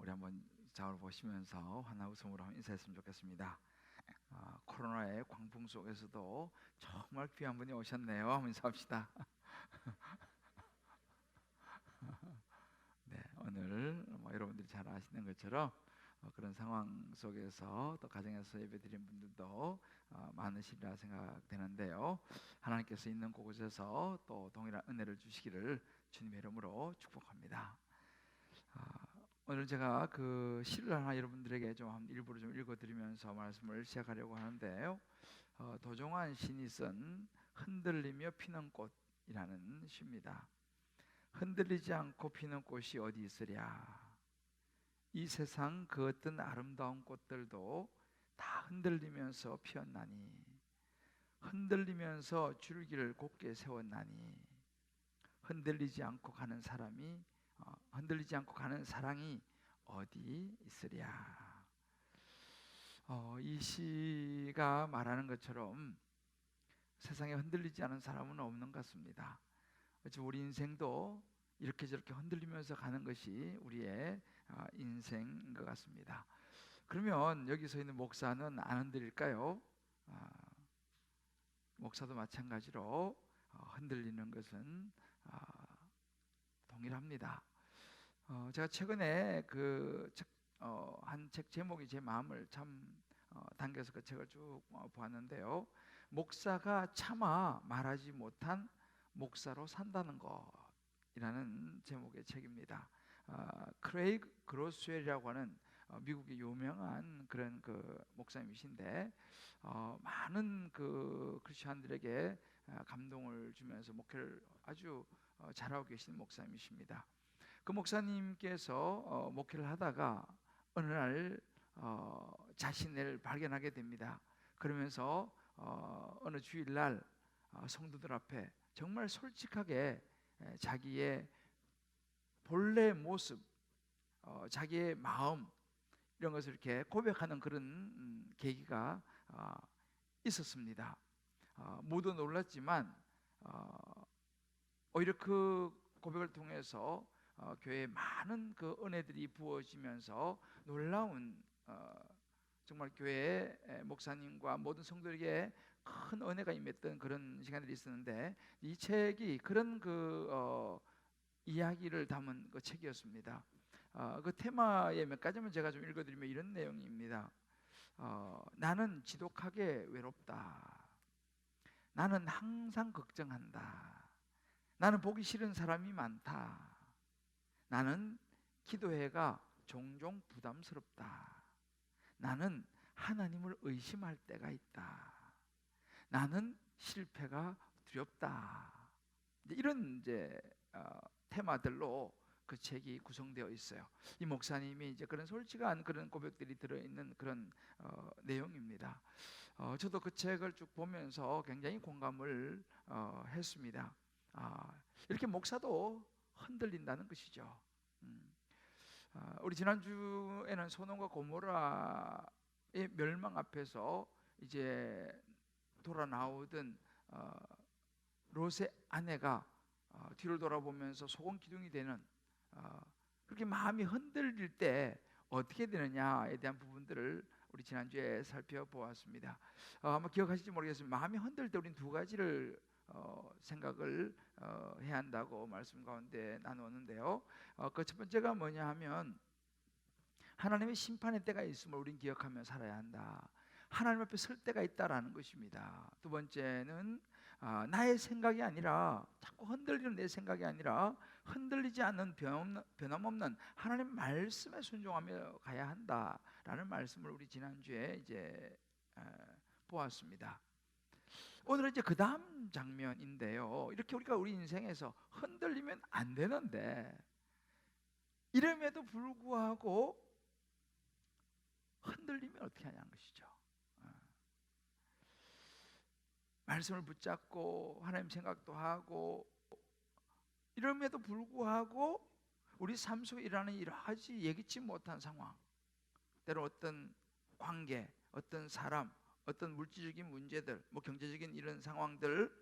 우리 한번 저를 보시면서 하나 웃음으로 한번 인사했으면 좋겠습니다. 코로나의 광풍 속에서도 정말 귀한 분이 오셨네요. 한번 인사합시다. 네, 오늘 여러분들이 잘 아시는 것처럼 그런 상황 속에서 또 가정에서 예배드린 분들도 많으시리라 생각되는데요. 하나님께서 있는 곳에서 또 동일한 은혜를 주시기를 주님의 이름으로 축복합니다. 오늘 제가 그 시를 하나 여러분들에게 좀 일부러 좀 읽어드리면서 말씀을 시작하려고 하는데요. 도종환 시인이 쓴 흔들리며 피는 꽃이라는 시입니다. 흔들리지 않고 피는 꽃이 어디 있으랴. 이 세상 그 어떤 아름다운 꽃들도 다 흔들리면서 피었나니, 흔들리면서 줄기를 곧게 세웠나니, 흔들리지 않고 가는 사랑이 어디 있으랴. 이 시가 말하는 것처럼 세상에 흔들리지 않은 사람은 없는 것 같습니다. 우리 인생도 이렇게 저렇게 흔들리면서 가는 것이 우리의 인생인 것 같습니다. 그러면 여기 서 있는 목사는 안 흔들릴까요? 목사도 마찬가지로 흔들리는 것은 동일합니다. 제가 최근에 한 책 제목이 제 마음을 참 당겨서 그 책을 쭉 보았는데요. 목사가 차마 말하지 못한 목사로 산다는 것이라는 제목의 책입니다. 크레이그 그로스웰이라고 하는 미국의 유명한 그런 그 목사님이신데 많은 그 크리스천들에게 감동을 주면서 목회를 아주 잘하고 계신 목사님이십니다. 그 목사님께서 목회를 하다가 어느 날 자신을 발견하게 됩니다. 그러면서 어느 주일날 성도들 앞에 정말 솔직하게 자기의 본래 모습, 자기의 마음 이런 것을 이렇게 고백하는 그런 계기가 있었습니다. 모두 놀랐지만 오히려 그 고백을 통해서 교회에 많은 그 은혜들이 부어지면서 놀라운 정말 교회의 목사님과 모든 성도에게 큰 은혜가 임했던 그런 시간들이 있었는데, 이 책이 그런 이야기를 담은 그 책이었습니다. 그 테마의 몇 가지만 제가 좀 읽어드리면 이런 내용입니다. 나는 지독하게 외롭다. 나는 항상 걱정한다. 나는 보기 싫은 사람이 많다. 나는 기도회가 종종 부담스럽다. 나는 하나님을 의심할 때가 있다. 나는 실패가 두렵다. 이런 테마들로 그 책이 구성되어 있어요. 이 목사님이 이제 그런 솔직한 그런 고백들이 들어있는 그런 내용입니다. 저도 그 책을 쭉 보면서 굉장히 공감을 했습니다. 이렇게 목사도 흔들린다는 것이죠. 우리 지난주에는 소돔과 고모라의 멸망 앞에서 이제 돌아 나오던 롯의 아내가 뒤를 돌아보면서 소금 기둥이 되는 그렇게 마음이 흔들릴 때 어떻게 되느냐에 대한 부분들을 우리 지난주에 살펴보았습니다. 아마 기억하실지 모르겠습니다. 마음이 흔들릴 때 우리는 두 가지를 생각을 해야 한다고 말씀 가운데 나누었는데요. 그 첫 번째가 뭐냐 하면 하나님의 심판의 때가 있음을 우리는 기억하며 살아야 한다. 하나님 앞에 설 때가 있다라는 것입니다. 두 번째는 나의 생각이 아니라, 자꾸 흔들리는 내 생각이 아니라 흔들리지 않는 변함없는 하나님 말씀에 순종하며 가야 한다라는 말씀을 우리 지난주에 이제 보았습니다. 오늘은 이제 그 다음 장면인데요. 이렇게 우리가 우리 인생에서 흔들리면 안 되는데 이름에도 불구하고 흔들리면 어떻게 하냐는 것이죠. 말씀을 붙잡고 하나님 생각도 하고 이름에도 불구하고 우리 삶 속에 일어나는 여러가지 예기치 못한 상황, 때로 어떤 관계, 어떤 사람, 어떤 물질적인 문제들, 경제적인 이런 상황들,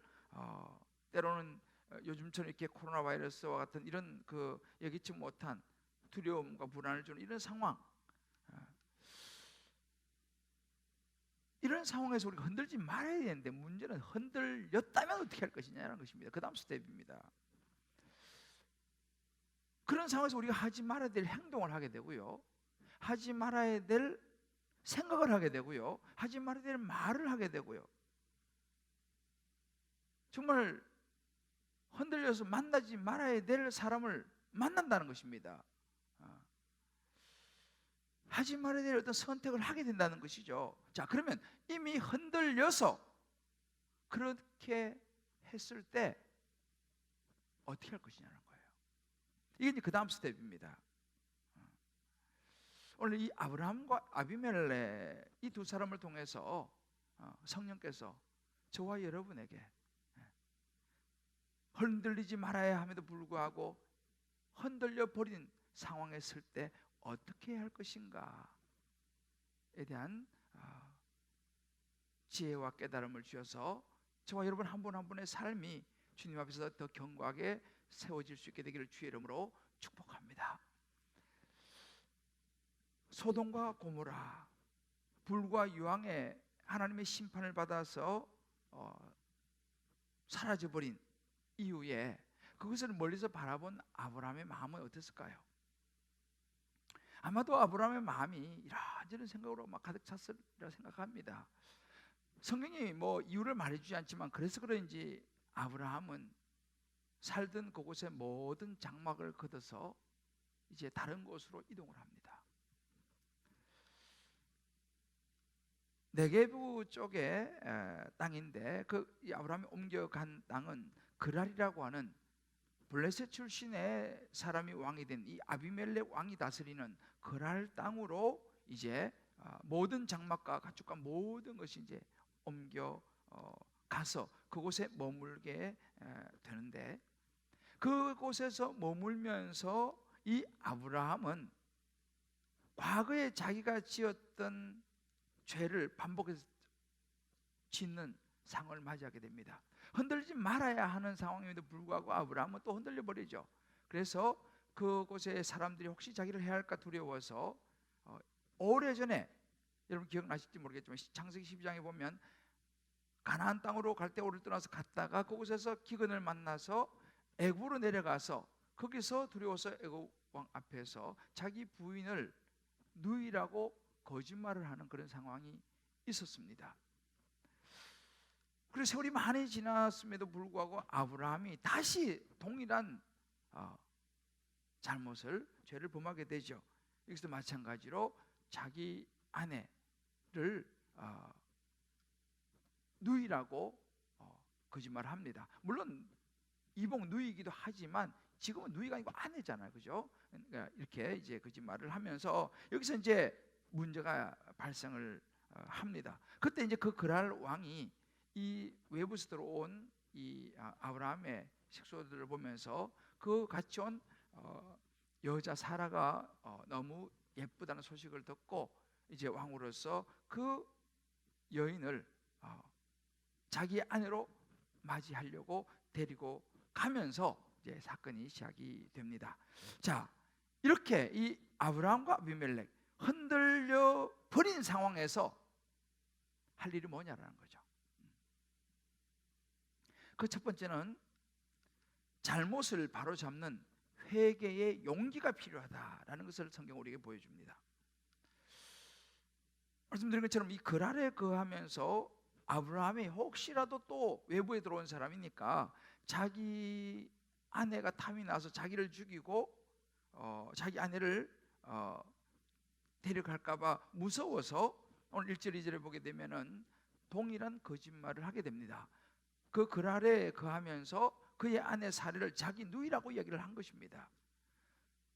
때로는 요즘처럼 이렇게 코로나 바이러스와 같은 이런 예기치 못한 두려움과 불안을 주는 이런 상황, 이런 상황에서 우리가 흔들지 말아야 되는데, 문제는 흔들렸다면 어떻게 할 것이냐는 것입니다. 그 다음 스텝입니다. 그런 상황에서 우리가 하지 말아야 될 행동을 하게 되고요, 하지 말아야 될 생각을 하게 되고요, 하지 말아야 될 말을 하게 되고요, 정말 흔들려서 만나지 말아야 될 사람을 만난다는 것입니다. 하지 말아야 될 어떤 선택을 하게 된다는 것이죠. 자, 그러면 이미 흔들려서 그렇게 했을 때 어떻게 할 것이냐는 거예요. 이게 이제 그 다음 스텝입니다. 오늘 이 아브라함과 아비멜렉 이 두 사람을 통해서 성령께서 저와 여러분에게 흔들리지 말아야 함에도 불구하고 흔들려 버린 상황에 있을 때 어떻게 해야 할 것인가에 대한 지혜와 깨달음을 주셔서 저와 여러분 한 분 한 분의 삶이 주님 앞에서 더 견고하게 세워질 수 있게 되기를 주의 이름으로 축복합니다. 소돔과 고모라, 불과 유황에 하나님의 심판을 받아서 사라져버린 이후에 그것을 멀리서 바라본 아브라함의 마음은 어땠을까요? 아마도 아브라함의 마음이 이런저런 생각으로 막 가득 찼으리라 생각합니다. 성경이 뭐 이유를 말해주지 않지만 그래서 그런지 아브라함은 살던 그곳의 모든 장막을 걷어서 이제 다른 곳으로 이동을 합니다. 네게부 쪽의 땅인데 그 아브라함이 옮겨간 땅은 그랄이라고 하는 블레셋 출신의 사람이 왕이 된 이 아비멜렉 왕이 다스리는 그랄 땅으로 이제 모든 장막과 가축과 모든 것이 이제 옮겨 가서 그곳에 머물게 되는데, 그곳에서 머물면서 이 아브라함은 과거에 자기가 지었던 죄를 반복해서 짓는 상황을 맞이하게 됩니다. 흔들리지 말아야 하는 상황임에도 불구하고 아브라함은 또 흔들려 버리죠. 그래서 그곳의 사람들이 혹시 자기를 해할까 두려워서 오래전에, 여러분 기억나실지 모르겠지만 창세기 12장에 보면 가나안 땅으로 갈대오를 떠나서 갔다가 그곳에서 기근을 만나서 애굽으로 내려가서 거기서 두려워서 애굽 왕 앞에서 자기 부인을 누이라고 거짓말을 하는 그런 상황이 있었습니다. 그리고 세월이 많이 지났음에도 불구하고 아브라함이 다시 동일한 잘못을, 죄를 범하게 되죠. 여기서도 마찬가지로 자기 아내를 누이라고 거짓말을 합니다. 물론 이복 누이이기도 하지만 지금은 누이가 아니고 아내잖아요, 그죠? 그러니까 이렇게 이제 거짓말을 하면서 여기서 이제 문제가 발생을 합니다. 그때 이제 그 그랄 왕이 이 외부에서 들어온 이 아브라함의 식소들을 보면서 그 같이 온 여자 사라가 너무 예쁘다는 소식을 듣고 이제 왕으로서 그 여인을 자기 아내로 맞이하려고 데리고 가면서 이제 사건이 시작이 됩니다. 자, 이렇게 이 아브라함과 아비멜렉 흔들려 버린 상황에서 할 일이 뭐냐라는 거죠. 그 첫 번째는 잘못을 바로잡는 회개의 용기가 필요하다라는 것을 성경 우리에게 보여줍니다. 말씀드린 것처럼 이 그랄에 거하면서 아브라함이 혹시라도 또 외부에 들어온 사람이니까 자기 아내가 탐이 나서 자기를 죽이고 자기 아내를 데려갈까봐 무서워서 오늘 1절 2절에 보게 되면은 동일한 거짓말을 하게 됩니다. 그 그랄에 거하면서 그의 아내 사례를 자기 누이라고 이야기를 한 것입니다.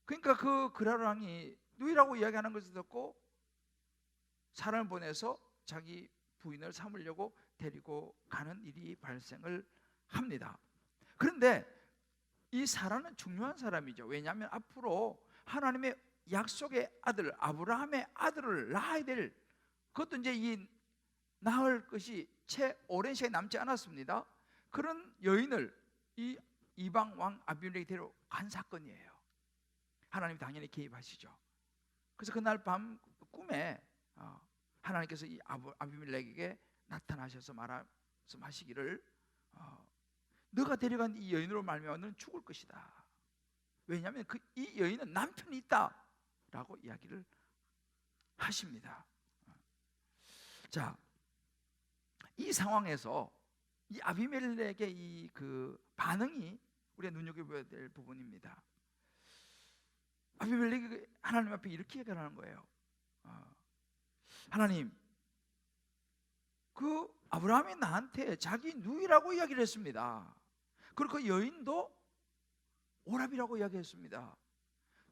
그러니까 그 그랄 왕이 누이라고 이야기하는 것을 듣고 사람을 보내서 자기 부인을 삼으려고 데리고 가는 일이 발생을 합니다. 그런데 이 사라는 중요한 사람이죠. 왜냐하면 앞으로 하나님의 약속의 아들 아브라함의 아들을 낳아야 될, 그것도 이제 이 낳을 것이 채 오랜 시간이 남지 않았습니다. 그런 여인을 이 이방 왕 아비멜렉이 데려간 사건이에요. 하나님 당연히 개입하시죠. 그래서 그날 밤 꿈에 하나님께서 이 아비멜렉에게 나타나셔서 말씀하시기를 너가 데려간 이 여인으로 말미암아 너는 죽을 것이다. 왜냐하면 이 여인은 남편이 있다라고 이야기를 하십니다. 자, 이 상황에서 이 아비멜렉의 이 그 반응이 우리가 눈여겨봐야 될 부분입니다. 아비멜렉이 하나님 앞에 이렇게 얘기하는 거예요. 하나님, 그 아브라함이 나한테 자기 누이라고 이야기를 했습니다. 그리고 그 여인도 오라비라고 이야기했습니다.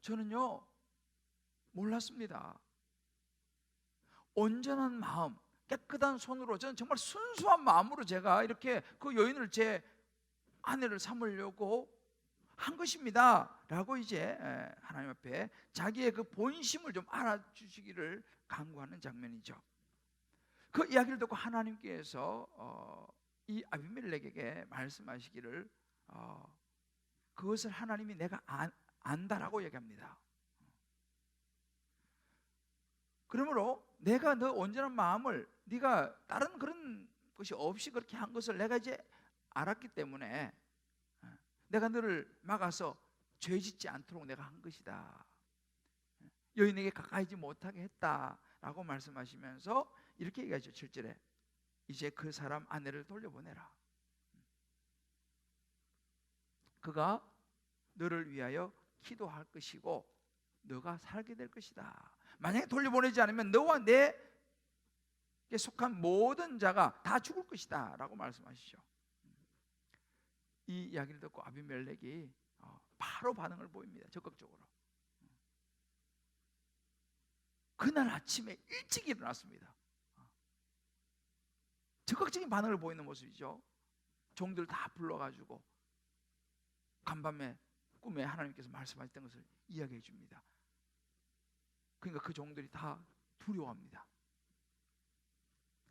저는요 몰랐습니다. 온전한 마음, 깨끗한 손으로, 저는 정말 순수한 마음으로 제가 이렇게 그 여인을 제 아내를 삼으려고 한 것입니다 라고 이제 하나님 앞에 자기의 그 본심을 좀 알아주시기를 간구하는 장면이죠. 그 이야기를 듣고 하나님께서 이 아비멜렉에게 말씀하시기를 그것을 하나님이 내가 안다라고 얘기합니다. 그러므로 내가 너 온전한 마음을, 네가 다른 그런 것이 없이 그렇게 한 것을 내가 이제 알았기 때문에 내가 너를 막아서 죄짓지 않도록 내가 한 것이다. 여인에게 가까이지 못하게 했다라고 말씀하시면서 이렇게 얘기하죠. 7절에 이제 그 사람 아내를 돌려보내라. 그가 너를 위하여 기도할 것이고 너가 살게 될 것이다. 만약에 돌려보내지 않으면 너와 내게 속한 모든 자가 다 죽을 것이다 라고 말씀하시죠. 이 이야기를 듣고 아비멜렉이 바로 반응을 보입니다. 적극적으로. 그날 아침에 일찍 일어났습니다. 적극적인 반응을 보이는 모습이죠. 종들 다 불러가지고 간밤에 꿈에 하나님께서 말씀하셨던 것을 이야기해 줍니다. 그러니까 그 종들이 다 두려워합니다.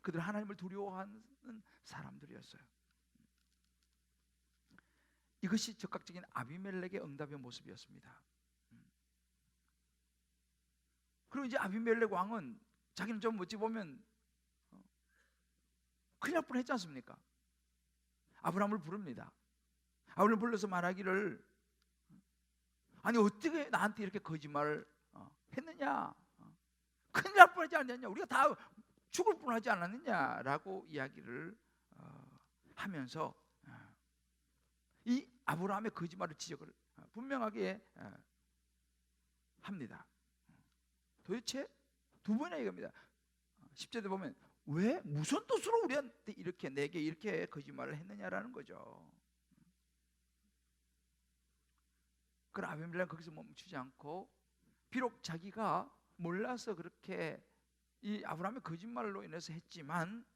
그들 하나님을 두려워하는 사람들이었어요. 이것이 적극적인 아비멜렉의 응답의 모습이었습니다. 그리고 이제 아비멜렉 왕은 자기는 좀 어찌 보면 큰일 날 뻔했지 않습니까? 아브라함을 부릅니다. 아브라함을 불러서 말하기를 아니 어떻게 나한테 이렇게 거짓말을 했느냐? 큰일 날 뻔하지 않느냐? 우리가 다 죽을 뻔하지 않았느냐라고 이야기를 하면서 이 아브라함의 거짓말을 지적을 분명하게 합니다. 도대체 두 번이나 얘기합니다. 10절에 보면 왜 무슨 뜻으로 우리한테 이렇게 내게 이렇게 거짓말을 했느냐라는 거죠. 그럼 아비멜렉은 거기서 멈추지 않고 비록 자기가 몰라서 그렇게 이 아브라함의 거짓말로 인해서 했지만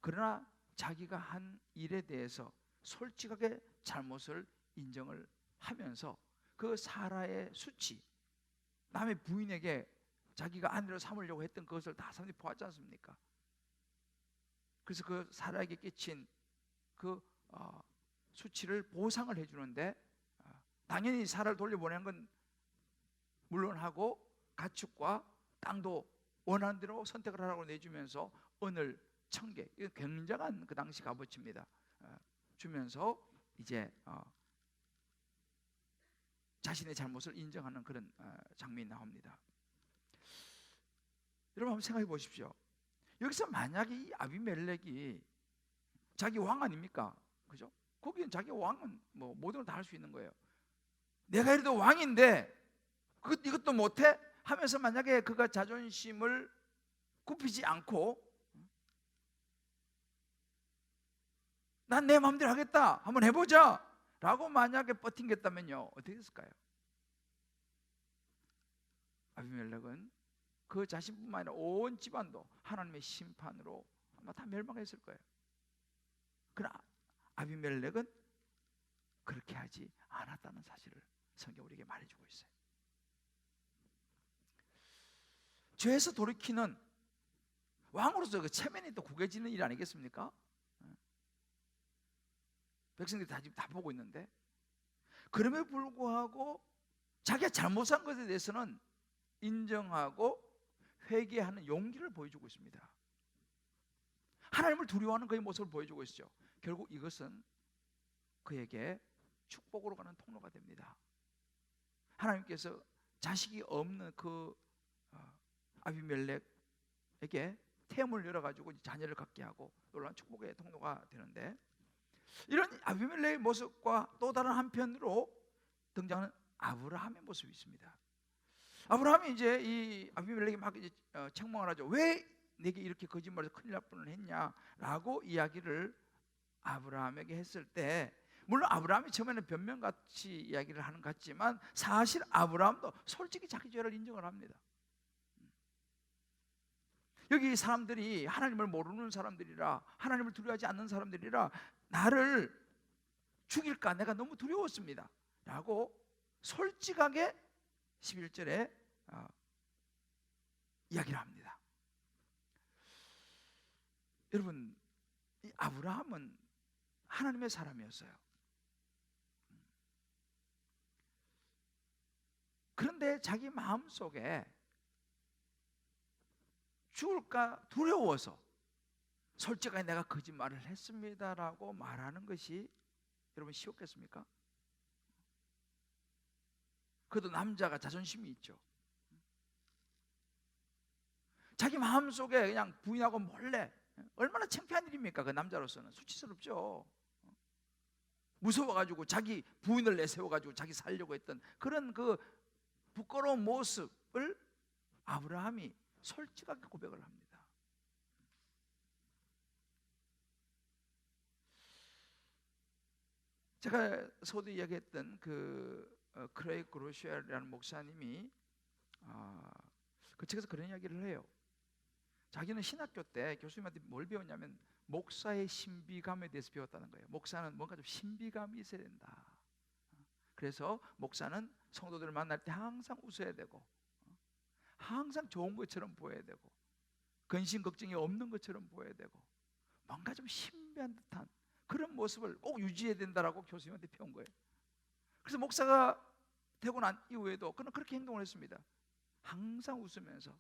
그러나 자기가 한 일에 대해서 솔직하게 잘못을 인정을 하면서 그 사라의 수치, 남의 부인에게 자기가 아내로 삼으려고 했던 그것을 다 사람들이 보았지 않습니까? 그래서 그 사라에게 끼친 그 수치를 보상을 해주는데 당연히 사라를 돌려보내는 건 물론하고 가축과 땅도 원하는 대로 선택을 하라고 내주면서 은을 1000개, 이거 굉장한 그 당시 값어치입니다. 주면서 이제 자신의 잘못을 인정하는 그런 장면이 나옵니다. 여러분 한번 생각해 보십시오. 여기서 만약에 이 아비멜렉이 자기 왕 아닙니까? 그죠? 거기는 자기 왕은 뭐 모든 걸 다 할 수 있는 거예요. 내가 이래도 왕인데 이것도 못해? 하면서 만약에 그가 자존심을 굽히지 않고 난 내 마음대로 하겠다, 한번 해보자 라고 만약에 버틴겠다면요 어떻게 됐을까요? 아비멜렉은 그 자신뿐만 아니라 온 집안도 하나님의 심판으로 아마 다 멸망했을 거예요. 그러나 아비멜렉은 그렇게 하지 않았다는 사실을 성경 우리에게 말해주고 있어요. 죄에서 돌이키는 왕으로서 그 체면이 또 구겨지는 일 아니겠습니까? 백성들이 다 지금 다 보고 있는데 그럼에도 불구하고 자기가 잘못한 것에 대해서는 인정하고 회개하는 용기를 보여주고 있습니다. 하나님을 두려워하는 그의 모습을 보여주고 있죠. 결국 이것은 그에게 축복으로 가는 통로가 됩니다. 하나님께서 자식이 없는 그 아비멜렉에게 템을 열어가지고 자녀를 갖게 하고 놀라운 축복의 통로가 되는데, 이런 아비멜렉의 모습과 또 다른 한편으로 등장하는 아브라함의 모습이 있습니다. 아브라함이 이제 이 아비멜렉이 막 이제 책망을 하죠. 왜 내게 이렇게 거짓말해서 큰일 날 뻔을 했냐라고 이야기를 아브라함에게 했을 때, 물론 아브라함이 처음에는 변명같이 이야기를 하는 것 같지만 사실 아브라함도 솔직히 자기 죄를 인정을 합니다. 여기 사람들이 하나님을 모르는 사람들이라, 하나님을 두려워하지 않는 사람들이라 나를 죽일까 내가 너무 두려웠습니다 라고 솔직하게 11절에 이야기를 합니다. 여러분, 이 아브라함은 하나님의 사람이었어요. 그런데 자기 마음속에 죽을까 두려워서 솔직하게 내가 거짓말을 했습니다라고 말하는 것이 여러분 쉬웠겠습니까? 그래도 남자가 자존심이 있죠. 자기 마음속에 그냥 부인하고 몰래, 얼마나 창피한 일입니까? 그 남자로서는 수치스럽죠. 무서워가지고 자기 부인을 내세워가지고 자기 살려고 했던 그런 그 부끄러운 모습을 아브라함이 솔직하게 고백을 합니다. 제가 서두 이야기했던 그 크레이그 그로시아라는 목사님이 그 책에서 그런 이야기를 해요. 자기는 신학교 때 교수님한테 뭘 배웠냐면 목사의 신비감에 대해서 배웠다는 거예요. 목사는 뭔가 좀 신비감이 있어야 된다. 그래서 목사는 성도들을 만날 때 항상 웃어야 되고, 항상 좋은 것처럼 보여야 되고, 근심 걱정이 없는 것처럼 보여야 되고, 뭔가 좀 신비한 듯한 그런 모습을 꼭 유지해야 된다라고 교수님한테 배운 거예요. 그래서 목사가 되고 난 이후에도 그는 그렇게 행동을 했습니다. 항상 웃으면서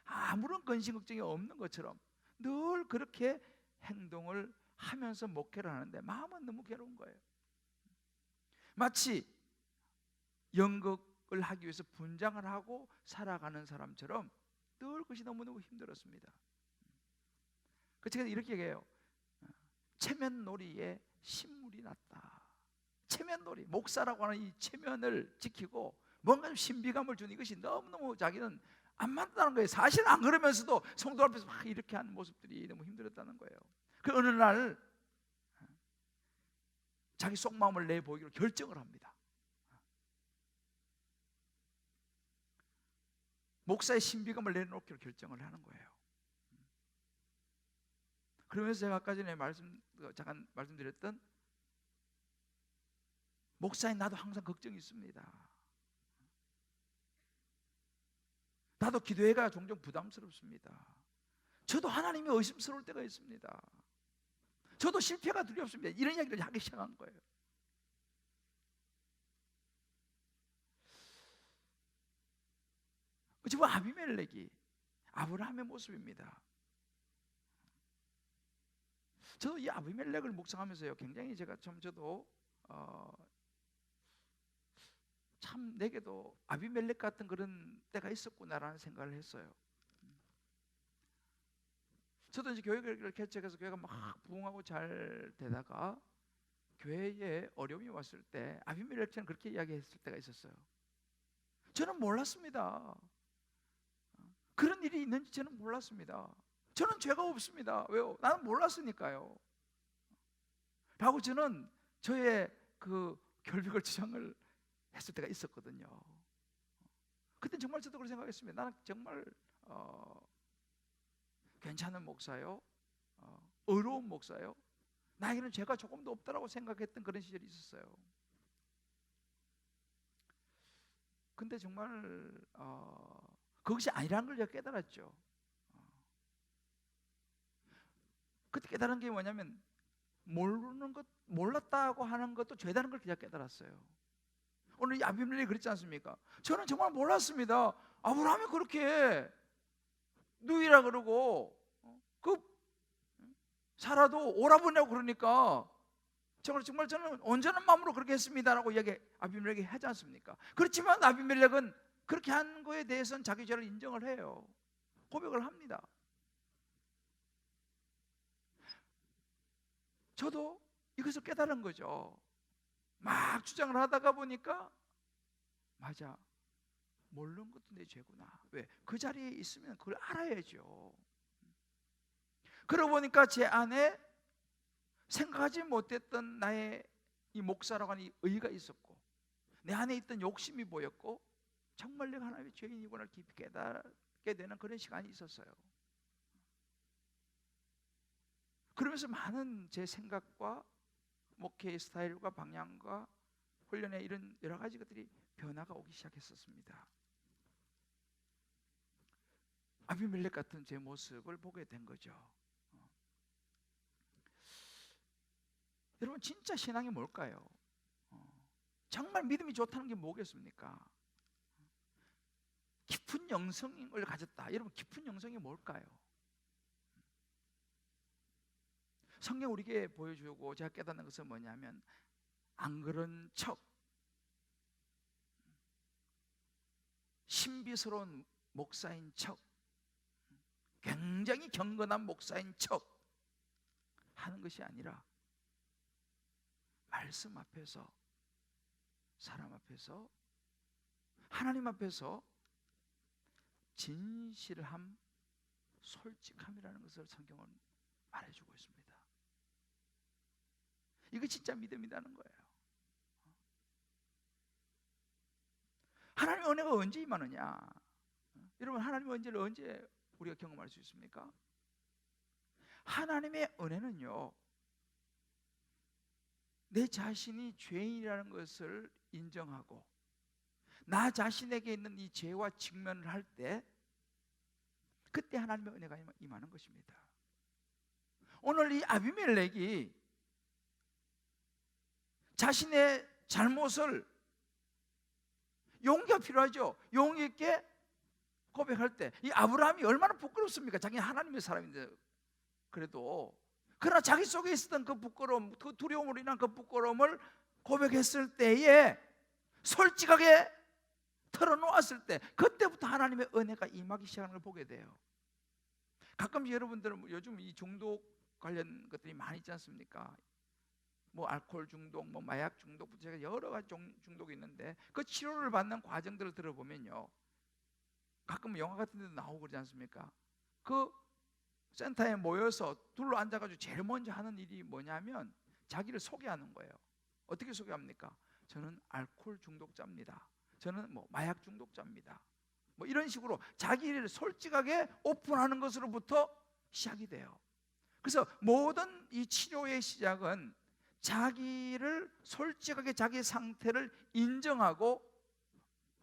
아무런 근심 걱정이 없는 것처럼 늘 그렇게 행동을 하면서 목회를 하는데 마음은 너무 괴로운 거예요. 마치 연극을 하기 위해서 분장을 하고 살아가는 사람처럼 늘 그것이 너무너무 힘들었습니다. 그 제가 이렇게 얘기해요. 체면놀이에 신물이 났다. 체면놀이, 목사라고 하는 이 체면을 지키고 뭔가 좀 신비감을 주는 이것이 너무너무 자기는 안 맞다는 거예요. 사실 안 그러면서도 성도 앞에서 막 이렇게 하는 모습들이 너무 힘들었다는 거예요. 그 어느 날 자기 속마음을 내보이기로 결정을 합니다. 목사의 신비감을 내놓기로 결정을 하는 거예요. 그러면서 제가 아까 전에 잠깐 말씀드렸던 목사인 나도 항상 걱정이 있습니다. 나도 기도회가 종종 부담스럽습니다. 저도 하나님이 의심스러울 때가 있습니다. 저도 실패가 두렵습니다. 이런 이야기를 하기 시작한 거예요. 지금 아비멜렉이 아브라함의 모습입니다. 저도 이 아비멜렉을 묵상하면서요, 굉장히 제가 저도 참 내게도 아비멜렉 같은 그런 때가 있었구나라는 생각을 했어요. 저도 이제 교회를 개척해서 교회가 막 부흥하고 잘 되다가 교회에 어려움이 왔을 때 아비멜렉처럼 그렇게 이야기했을 때가 있었어요. 저는 몰랐습니다. 그런 일이 있는지 저는 몰랐습니다. 저는 죄가 없습니다. 왜요? 나는 몰랐으니까요. 라고 저는 저의 그 결백을 주장을 했을 때가 있었거든요. 그때 정말 저도 그렇게 생각했습니다. 나는 정말 괜찮은 목사요, 의로운 목사요, 나에게는 죄가 조금도 없다라고 생각했던 그런 시절이 있었어요. 근데 정말 그것이 아니라는 걸 제가 깨달았죠. 그때 깨달은 게 뭐냐면 모르는 것, 몰랐다고 하는 것도 죄다는 걸 제가 깨달았어요. 오늘 이 아비멜렉이 그랬지 않습니까? 저는 정말 몰랐습니다. 아브라함이 그렇게 누이라 그러고 그 사라도 오라버니라고 그러니까 정말 저는 온전한 마음으로 그렇게 했습니다라고 이야기 아비멜렉이 하지 않습니까? 그렇지만 아비멜렉은 그렇게 한 거에 대해서는 자기 죄를 인정을 해요. 고백을 합니다. 저도 이것을 깨달은 거죠. 막 주장을 하다가 보니까 맞아, 모르는 것도 내 죄구나. 왜? 그 자리에 있으면 그걸 알아야죠. 그러고 보니까 제 안에 생각하지 못했던 나의 이 목사라고 하는 이 의의가 있었고, 내 안에 있던 욕심이 보였고, 정말 내가 하나님의 죄인이구나 깊이 깨닫게 되는 그런 시간이 있었어요. 그러면서 많은 제 생각과 목회의 스타일과 방향과 훈련의 이런 여러 가지 것들이 변화가 오기 시작했었습니다. 아비멜렉 같은 제 모습을 보게 된 거죠. 여러분, 진짜 신앙이 뭘까요? 정말 믿음이 좋다는 게 뭐겠습니까? 깊은 영성을 가졌다. 여러분, 깊은 영성이 뭘까요? 성경 우리에게 보여주고 제가 깨닫는 것은 뭐냐면, 안 그런 척, 신비스러운 목사인 척, 굉장히 경건한 목사인 척 하는 것이 아니라 말씀 앞에서, 사람 앞에서, 하나님 앞에서 진실함, 솔직함이라는 것을 성경은 말해주고 있습니다. 이거 진짜 믿음이라는 거예요. 하나님의 은혜가 언제 임하느냐? 여러분, 하나님의 은혜를 언제 우리가 경험할 수 있습니까? 하나님의 은혜는요, 내 자신이 죄인이라는 것을 인정하고 나 자신에게 있는 이 죄와 직면을 할 때, 그때 하나님의 은혜가 임하는 것입니다. 오늘 이 아비멜렉이 자신의 잘못을, 용기가 필요하죠. 용기 있게 고백할 때, 이 아브라함이 얼마나 부끄럽습니까? 자기는 하나님의 사람인데. 그래도 그러나 자기 속에 있었던 그 부끄러움, 그 두려움으로 인한 그 부끄러움을 고백했을 때에, 솔직하게 털어놓았을 때, 그때부터 하나님의 은혜가 임하기 시작하는 걸 보게 돼요. 가끔 여러분들은 요즘 이 중독 관련 것들이 많이 있지 않습니까? 뭐 알코올 중독, 뭐 마약 중독부터 제가 여러 가지 중독이 있는데, 그 치료를 받는 과정들을 들어보면요, 가끔 영화 같은 데도 나오고 그러지 않습니까? 그 센터에 모여서 둘러 앉아가지고 제일 먼저 하는 일이 뭐냐면 자기를 소개하는 거예요. 어떻게 소개합니까? 저는 알코올 중독자입니다. 저는 뭐 마약 중독자입니다. 뭐 이런 식으로 자기를 솔직하게 오픈하는 것으로부터 시작이 돼요. 그래서 모든 이 치료의 시작은 자기를 솔직하게 자기 상태를 인정하고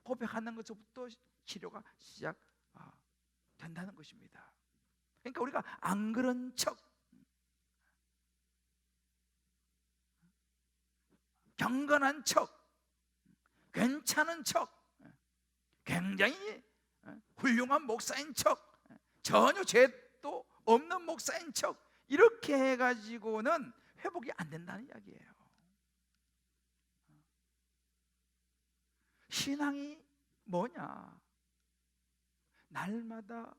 고백하는 것부터 치료가 시작된다는 것입니다. 그러니까 우리가 안 그런 척, 경건한 척, 괜찮은 척, 굉장히 훌륭한 목사인 척, 전혀 죄도 없는 목사인 척, 이렇게 해가지고는 회복이 안 된다는 이야기예요. 신앙이 뭐냐? 날마다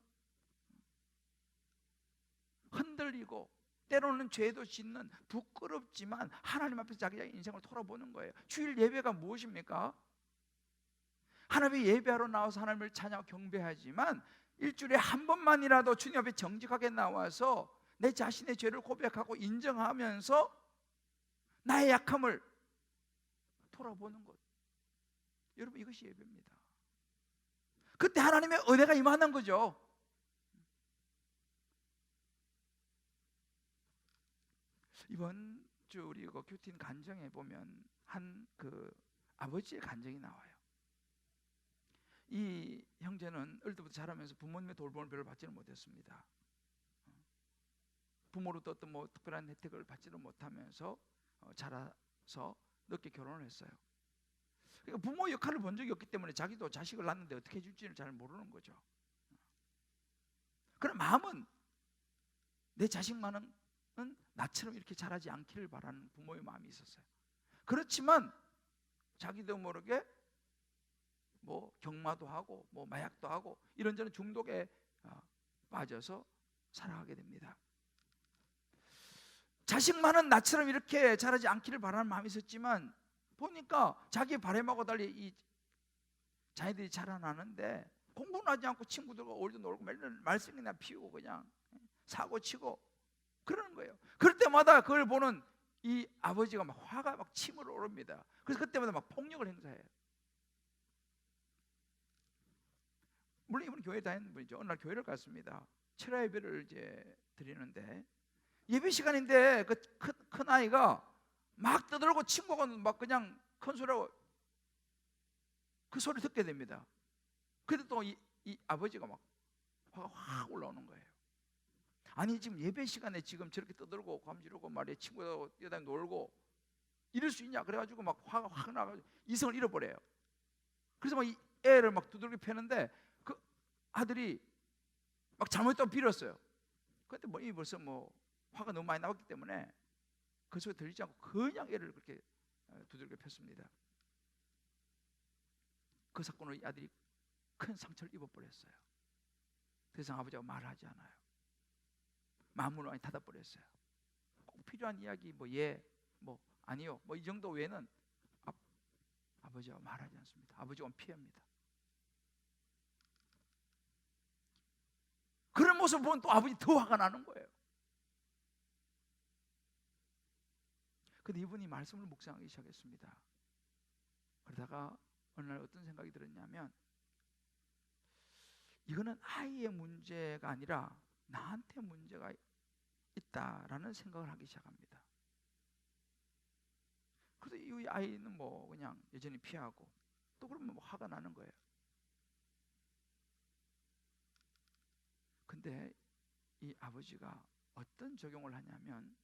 흔들리고 때로는 죄도 짓는, 부끄럽지만 하나님 앞에서 자기의 인생을 돌아보는 거예요. 주일 예배가 무엇입니까? 하나님의 예배하러 나와서 하나님을 찬양하고 경배하지만, 일주일에 한 번만이라도 주님 앞에 정직하게 나와서 내 자신의 죄를 고백하고 인정하면서 나의 약함을 돌아보는 것, 여러분, 이것이 예배입니다. 그때 하나님의 은혜가 임하는 거죠. 이번 주 우리 그 큐틴 간정에 보면 한 그 아버지의 간정이 나와요. 이 형제는 어릴 때부터 자라면서 부모님의 돌봄을 별로 받지는 못했습니다. 부모로부터 어떤 뭐 특별한 혜택을 받지는 못하면서 자라서 늦게 결혼을 했어요. 그러니까 부모 역할을 본 적이 없기 때문에 자기도 자식을 낳는데 어떻게 해줄지를 잘 모르는 거죠. 그런 마음은 내 자식만은 나처럼 이렇게 자라지 않기를 바라는 부모의 마음이 있었어요. 그렇지만 자기도 모르게 뭐 경마도 하고 뭐 마약도 하고 이런저런 중독에 빠져서 살아가게 됩니다. 자식만은 나처럼 이렇게 자라지 않기를 바라는 마음이 있었지만 보니까 자기의 바람하고 달리 이 자녀들이 자라나는데 공부는 하지 않고 친구들과 어울려 놀고 맨날 말썽이나 피우고 그냥 사고 치고 그러는 거예요. 그럴 때마다 그걸 보는 이 아버지가 막 화가 막 침으로 오릅니다. 그래서 그때마다 막 폭력을 행사해요. 물론 이분은 교회 다니는 분이죠. 어느 날 교회를 갔습니다. 철야 예배를 이제 드리는데 예배 시간인데 그 큰 아이가 막 떠들고 친구가 막 그냥 큰 소리로 그 소리를 듣게 됩니다. 그런데 또 이 아버지가 막 화가 확 올라오는 거예요. 아니 지금 예배 시간에 지금 저렇게 떠들고 감지르고 말이야 친구들하고 뛰어다니고 놀고 이럴 수 있냐 그래가지고 막 화가 확 나가지고 이성을 잃어버려요. 그래서 막 이 애를 막 두들겨 패는데 그 아들이 막 잘못했다고 빌었어요. 그때 뭐 이 벌써 뭐 화가 너무 많이 나왔기 때문에 그 소리 들리지 않고 그냥 애를 그렇게 두들겨 팼습니다. 그 사건으로 이 아들이 큰 상처를 입어버렸어요. 더 이상 아버지가 말하지 않아요. 마음으로 많이 닫아버렸어요. 꼭 필요한 이야기 뭐 뭐 아니요 뭐 이 정도 외에는 아버지가 말하지 않습니다. 아버지가 피합니다. 그런 모습을 보면 또 아버지 더 화가 나는 거예요. 근데 이분이 말씀을 묵상하기 시작했습니다. 그러다가 어느 날 어떤 생각이 들었냐면 이거는 아이의 문제가 아니라 나한테 문제가 있다라는 생각을 하기 시작합니다. 그래서 이 아이는 뭐 그냥 여전히 피하고 또 그러면 뭐 화가 나는 거예요. 근데 이 아버지가 어떤 적용을 하냐면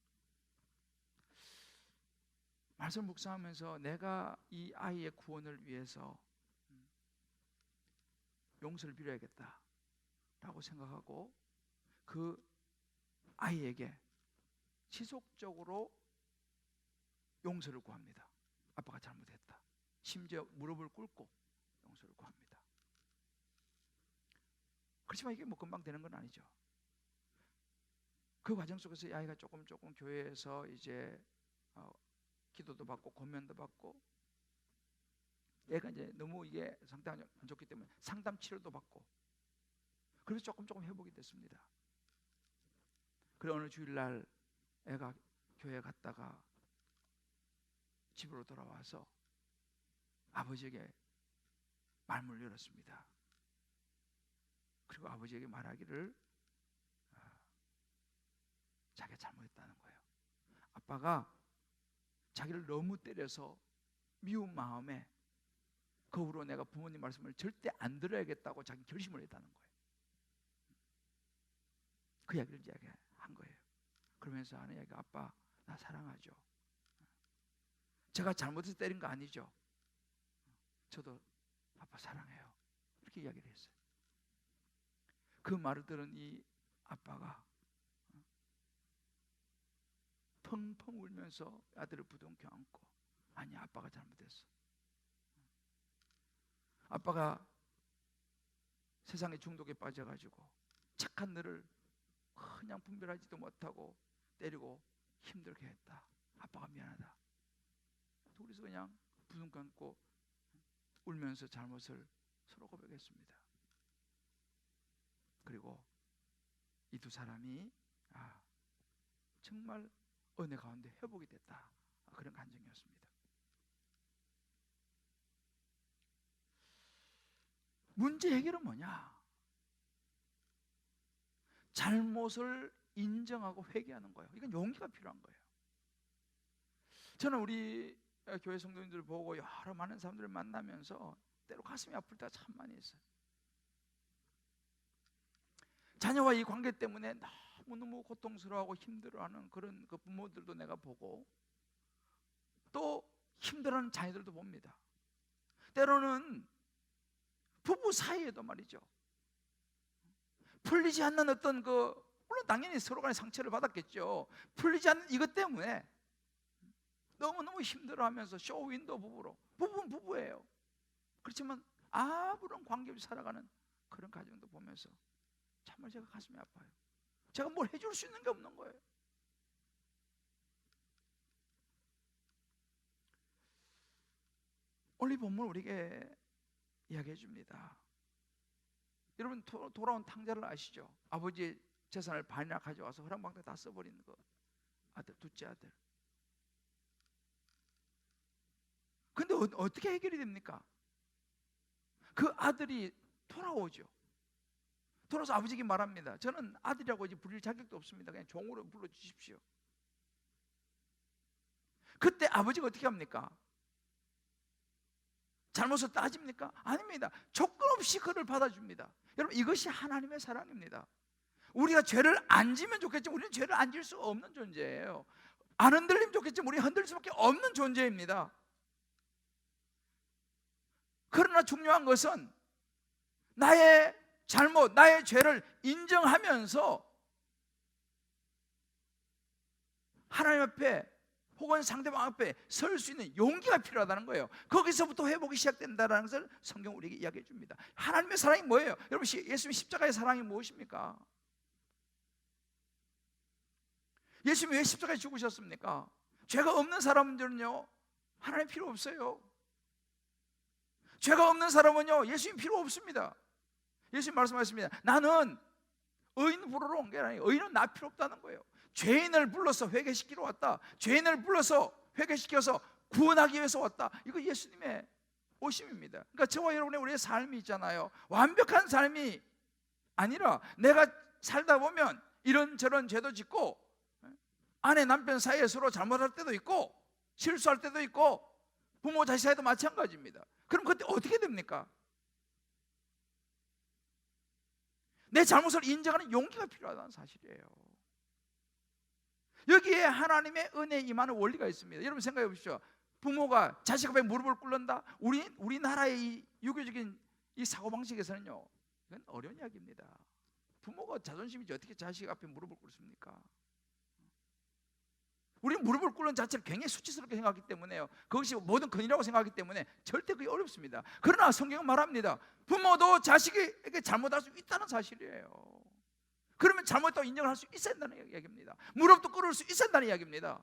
말씀 묵상하면서 내가 이 아이의 구원을 위해서 용서를 빌어야겠다라고 생각하고 그 아이에게 지속적으로 용서를 구합니다. 아빠가 잘못했다. 심지어 무릎을 꿇고 용서를 구합니다. 그렇지만 이게 뭐 금방 되는 건 아니죠. 그 과정 속에서 이 아이가 조금 교회에서 이제 기도도 받고 권면도 받고 얘가 이제 너무 이게 상태가 안 좋기 때문에 상담 치료도 받고 그래서 조금 회복이 됐습니다. 그래 어느 주일날 애가 교회 갔다가 집으로 돌아와서 아버지에게 말문을 열었습니다. 그리고 아버지에게 말하기를 자기가 잘못했다는 거예요. 아빠가 자기를 너무 때려서 미운 마음에 그 후로 내가 부모님 말씀을 절대 안 들어야겠다고 자기 결심을 했다는 거예요. 그 이야기를 이제 한 거예요. 그러면서 하는 이야기가 아빠 나 사랑하죠. 제가 잘못해서 때린 거 아니죠. 저도 아빠 사랑해요. 이렇게 이야기를 했어요. 그 말을 들은 이 아빠가 펑펑 울면서 아들을 부둥켜 안고 아니 아빠가 잘못했어. 아빠가 세상의 중독에 빠져가지고 착한 너를 그냥 분별하지도 못하고 때리고 힘들게 했다. 아빠가 미안하다. 둘이서 그냥 부둥켜 안고 울면서 잘못을 서로 고백했습니다. 그리고 이 두 사람이 정말 은혜 가운데 회복이 됐다. 그런 간증이었습니다. 문제 해결은 뭐냐? 잘못을 인정하고 회개하는 거예요. 이건 용기가 필요한 거예요. 저는 우리 교회 성도님들 보고 여러 많은 사람들을 만나면서 때로 가슴이 아플 때가 참 많이 있어요. 자녀와 이 관계 때문에 너무너무 고통스러워하고 힘들어하는 그런 그 부모들도 내가 보고 또 힘들어하는 자녀들도 봅니다. 때로는 부부 사이에도 말이죠, 풀리지 않는 어떤 물론 당연히 서로 간에 상처를 받았겠죠. 풀리지 않는 이것 때문에 너무너무 힘들어하면서 쇼윈도 부부는 부부예요. 그렇지만 아무런 관계없이 살아가는 그런 가정도 보면서 정말 제가 가슴이 아파요. 제가 뭘 해줄 수 있는 게 없는 거예요. 오늘 이 본문 우리에게 이야기해 줍니다. 여러분 돌아온 탕자를 아시죠? 아버지의 재산을 반이나 가져와서 허랑방탕 다 써버리는 거, 아들, 둘째 아들. 근데 어떻게 해결이 됩니까? 그 아들이 돌아오죠. 돌아서 아버지에게 말합니다. 저는 아들이라고 이제 부릴 자격도 없습니다. 그냥 종으로 불러주십시오. 그때 아버지가 어떻게 합니까? 잘못을 따집니까? 아닙니다. 조건 없이 그를 받아줍니다. 여러분, 이것이 하나님의 사랑입니다. 우리가 죄를 안 지면 좋겠지만 우리는 죄를 안 질 수 없는 존재예요. 안 흔들리면 좋겠지만 우리는 흔들릴 수밖에 없는 존재입니다. 그러나 중요한 것은 나의 잘못, 나의 죄를 인정하면서 하나님 앞에 혹은 상대방 앞에 설 수 있는 용기가 필요하다는 거예요. 거기서부터 회복이 시작된다는 것을 성경 우리에게 이야기해 줍니다. 하나님의 사랑이 뭐예요? 여러분, 예수님 십자가의 사랑이 무엇입니까? 예수님이 왜 십자가에 죽으셨습니까? 죄가 없는 사람들은요, 하나님 필요 없어요. 죄가 없는 사람은요, 예수님 필요 없습니다. 예수님 말씀하십니다. 나는 의인 부르러 온 게 아니에요. 의인은 나 필요 없다는 거예요. 죄인을 불러서 회개시키러 왔다. 죄인을 불러서 회개시켜서 구원하기 위해서 왔다. 이거 예수님의 오심입니다. 그러니까 저와 여러분의 우리의 삶이 있잖아요. 완벽한 삶이 아니라 내가 살다 보면 이런저런 죄도 짓고 아내 남편 사이에 서로 잘못할 때도 있고 실수할 때도 있고 부모 자식 사이도 마찬가지입니다. 그럼 그때 어떻게 됩니까? 내 잘못을 인정하는 용기가 필요하다는 사실이에요. 여기에 하나님의 은혜에 임하는 원리가 있습니다. 여러분 생각해 보십시오. 부모가 자식 앞에 무릎을 꿇는다? 우리나라의 이 유교적인 이 사고방식에서는요, 이건 어려운 이야기입니다. 부모가 자존심이지 어떻게 자식 앞에 무릎을 꿇습니까? 우리는 무릎을 꿇는 자체를 굉장히 수치스럽게 생각하기 때문에요. 그것이 모든 근이라고 생각하기 때문에 절대 그게 어렵습니다. 그러나 성경은 말합니다. 부모도 자식에게 잘못할 수 있다는 사실이에요. 그러면 잘못했다고 인정할 수 있어야 한다는 이야기입니다. 무릎도 꿇을 수 있어야 한다는 이야기입니다.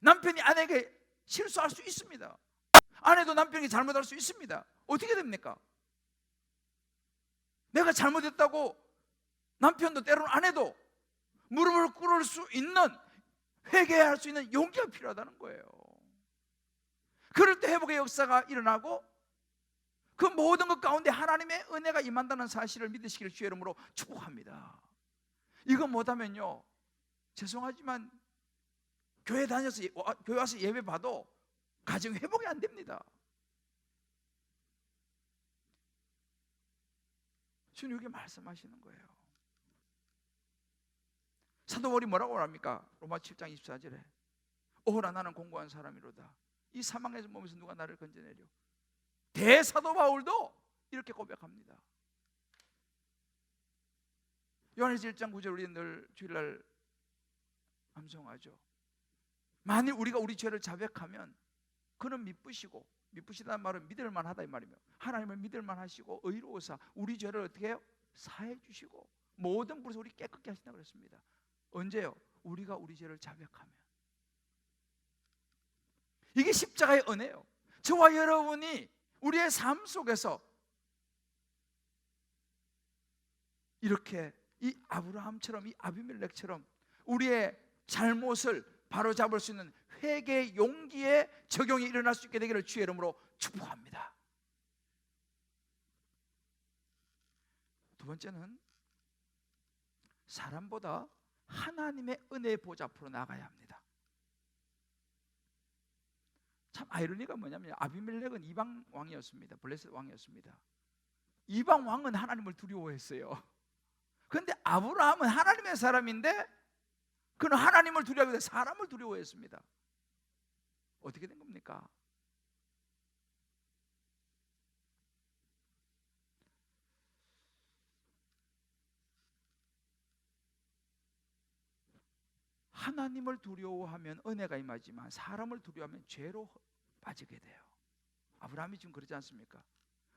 남편이 아내에게 실수할 수 있습니다. 아내도 남편에게 잘못할 수 있습니다. 어떻게 됩니까? 내가 잘못했다고 남편도 때로는 아내도 무릎을 꿇을 수 있는, 회개할 수 있는 용기가 필요하다는 거예요. 그럴 때 회복의 역사가 일어나고 그 모든 것 가운데 하나님의 은혜가 임한다는 사실을 믿으시기를 주의 이름으로 축복합니다. 이거 못하면요, 죄송하지만 교회 다녀서 교회 와서 예배 봐도 가정 회복이 안 됩니다. 주님 이렇게 말씀하시는 거예요. 사도 바울이 뭐라고 말합니까? 로마 7장 24절에 오호라 나는 공고한 사람이로다. 이 사망에서 몸에서 누가 나를 건져내려. 대사도 바울도 이렇게 고백합니다. 요한일서 1장 9절 우리는 늘 주일날 암송하죠. 만일 우리가 우리 죄를 자백하면 그는 미쁘시고, 미쁘시다는 말은 믿을만하다 이 말이며, 하나님을 믿을만하시고 의로우사 우리 죄를 어떻게 해요? 사해 주시고 모든 불에서 우리 깨끗게 하신다고 그랬습니다. 언제요? 우리가 우리 죄를 자백하면. 이게 십자가의 은혜예요. 저와 여러분이 우리의 삶 속에서 이렇게 이 아브라함처럼, 이 아비멜렉처럼 우리의 잘못을 바로잡을 수 있는 회개의 용기에 적용이 일어날 수 있게 되기를 주의 이름으로 축복합니다. 두 번째는 사람보다 하나님의 은혜의 보좌 앞으로 나가야 합니다. 참 아이러니가 뭐냐면 아비멜렉은 이방 왕이었습니다. 블레셋 왕이었습니다. 이방 왕은 하나님을 두려워했어요. 그런데 아브라함은 하나님의 사람인데 그는 하나님을 두려워하기 위해 사람을 두려워했습니다. 어떻게 된 겁니까? 하나님을 두려워하면 은혜가 임하지만 사람을 두려워하면 죄로 빠지게 돼요. 아브라함이 지금 그러지 않습니까?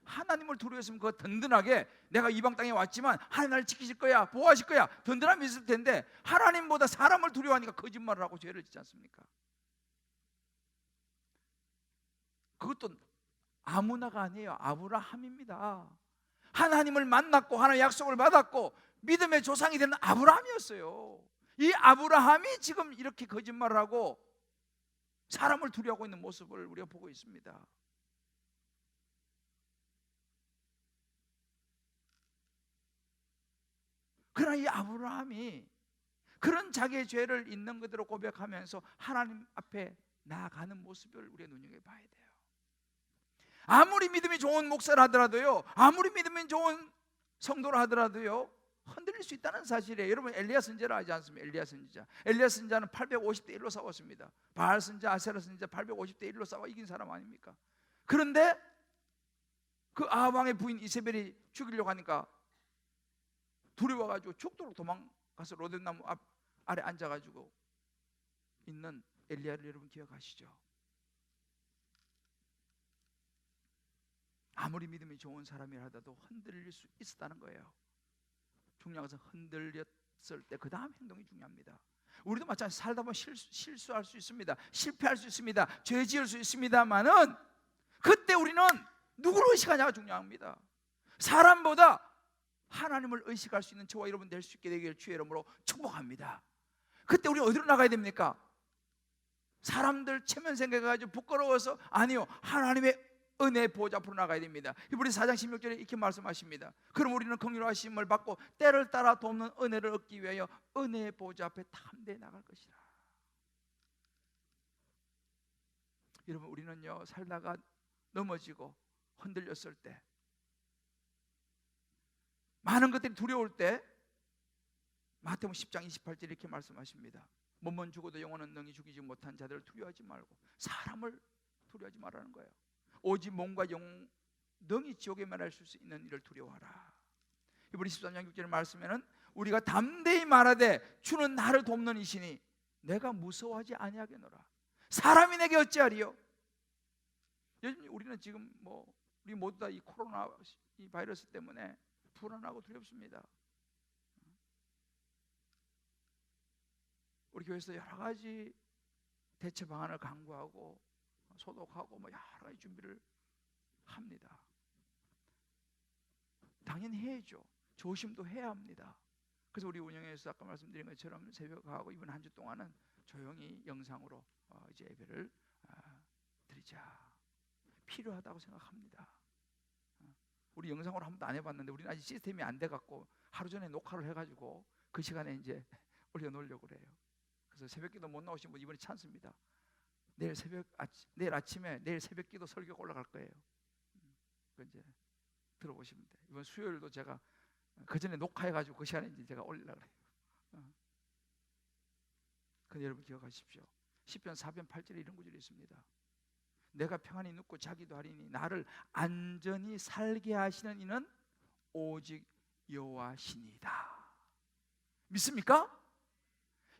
하나님을 두려워했으면 그거 든든하게 내가 이방 땅에 왔지만 하나님 나를 지키실 거야, 보호하실 거야, 든든함이 있을 텐데 하나님보다 사람을 두려워하니까 거짓말을 하고 죄를 짓지 않습니까? 그것도 아무나가 아니에요. 아브라함입니다. 하나님을 만났고 하나님의 약속을 받았고 믿음의 조상이 되는 아브라함이었어요. 이 아브라함이 지금 이렇게 거짓말을 하고 사람을 두려워하고 있는 모습을 우리가 보고 있습니다. 그러나 이 아브라함이 그런 자기의 죄를 있는 그대로 고백하면서 하나님 앞에 나아가는 모습을 우리가 눈여겨봐야 돼요. 아무리 믿음이 좋은 목사를 하더라도요, 아무리 믿음이 좋은 성도를 하더라도요 흔들릴 수 있다는 사실이에요. 여러분 엘리야 선지자를 알지 않습니까? 엘리야 선지자는 850대 1로 싸웠습니다. 바알 선지자, 아세라 선지자 850대 1로 싸워 이긴 사람 아닙니까? 그런데 그 아합 왕의 부인 이세벨이 죽이려고 하니까 두려워가지고 죽도록 도망가서 로뎀나무 아래 앉아가지고 있는 엘리야를 여러분 기억하시죠? 아무리 믿음이 좋은 사람이라 하더라도 흔들릴 수 있었다는 거예요. 중요한 것은 흔들렸을 때 그 다음 행동이 중요합니다. 우리도 마찬가지 살다 보면 실수할 수 있습니다. 실패할 수 있습니다. 죄 지을 수 있습니다만은 그때 우리는 누구를 의식하냐가 중요합니다. 사람보다 하나님을 의식할 수 있는 저와 여러분 될 수 있게 되기를 주의 이름으로 축복합니다. 그때 우리 어디로 나가야 됩니까? 사람들 체면 생각해가지고 부끄러워서 아니요, 하나님의 은혜 보좌 앞으로 나가야 됩니다. 히브리 4장 16절에 이렇게 말씀하십니다. 그럼 우리는 긍휼하심을 받고 때를 따라 돕는 은혜를 얻기 위하여 은혜의 보좌 앞에 담대히 나갈 것이라. 여러분 우리는요 살다가 넘어지고 흔들렸을 때, 많은 것들이 두려울 때 마태복음 10장 28절 이렇게 말씀하십니다. 몸은 죽어도 영혼은 능히 죽이지 못한 자들을 두려워하지 말고 사람을 두려워하지 말라는 거예요. 오직 몸과 영혼 능히 지옥에 멸할 수 있는 일을 두려워하라. 히브리 13장 6절의 말씀에는 우리가 담대히 말하되 주는 나를 돕는 이시니 내가 무서워하지 아니하겠노라. 사람이 내게 어찌하리요? 요즘 우리는 지금 우리 모두 다 이 코로나 이 바이러스 때문에 불안하고 두렵습니다. 우리 교회에서 여러 가지 대처 방안을 강구하고 소독하고 여러 가지 준비를 합니다. 당연히 해야죠. 조심도 해야 합니다. 그래서 우리 운영에서 아까 말씀드린 것처럼 새벽하고 이번 한 주 동안은 조용히 영상으로 이제 예배를 드리자. 필요하다고 생각합니다. 우리 영상으로 한 번도 안 해봤는데 우리는 아직 시스템이 안 돼갖고 하루 전에 녹화를 해가지고 그 시간에 이제 올려놓으려고 그래요. 그래서 새벽기도 못 나오신 분 이번에 찬스입니다. 내일 아침에 내일 새벽기도 설교가 올라갈 거예요. 그 이제 들어보시면 돼요. 이번 수요일도 제가 그 전에 녹화해가지고 그 시간에 이제 제가 올리려고 그래요. 근데 여러분 기억하십시오. 시편 4편 8절에 이런 구절이 있습니다. 내가 평안히 눕고 자기도 하리니 나를 안전히 살게 하시는 이는 오직 여호와시니이다. 믿습니까?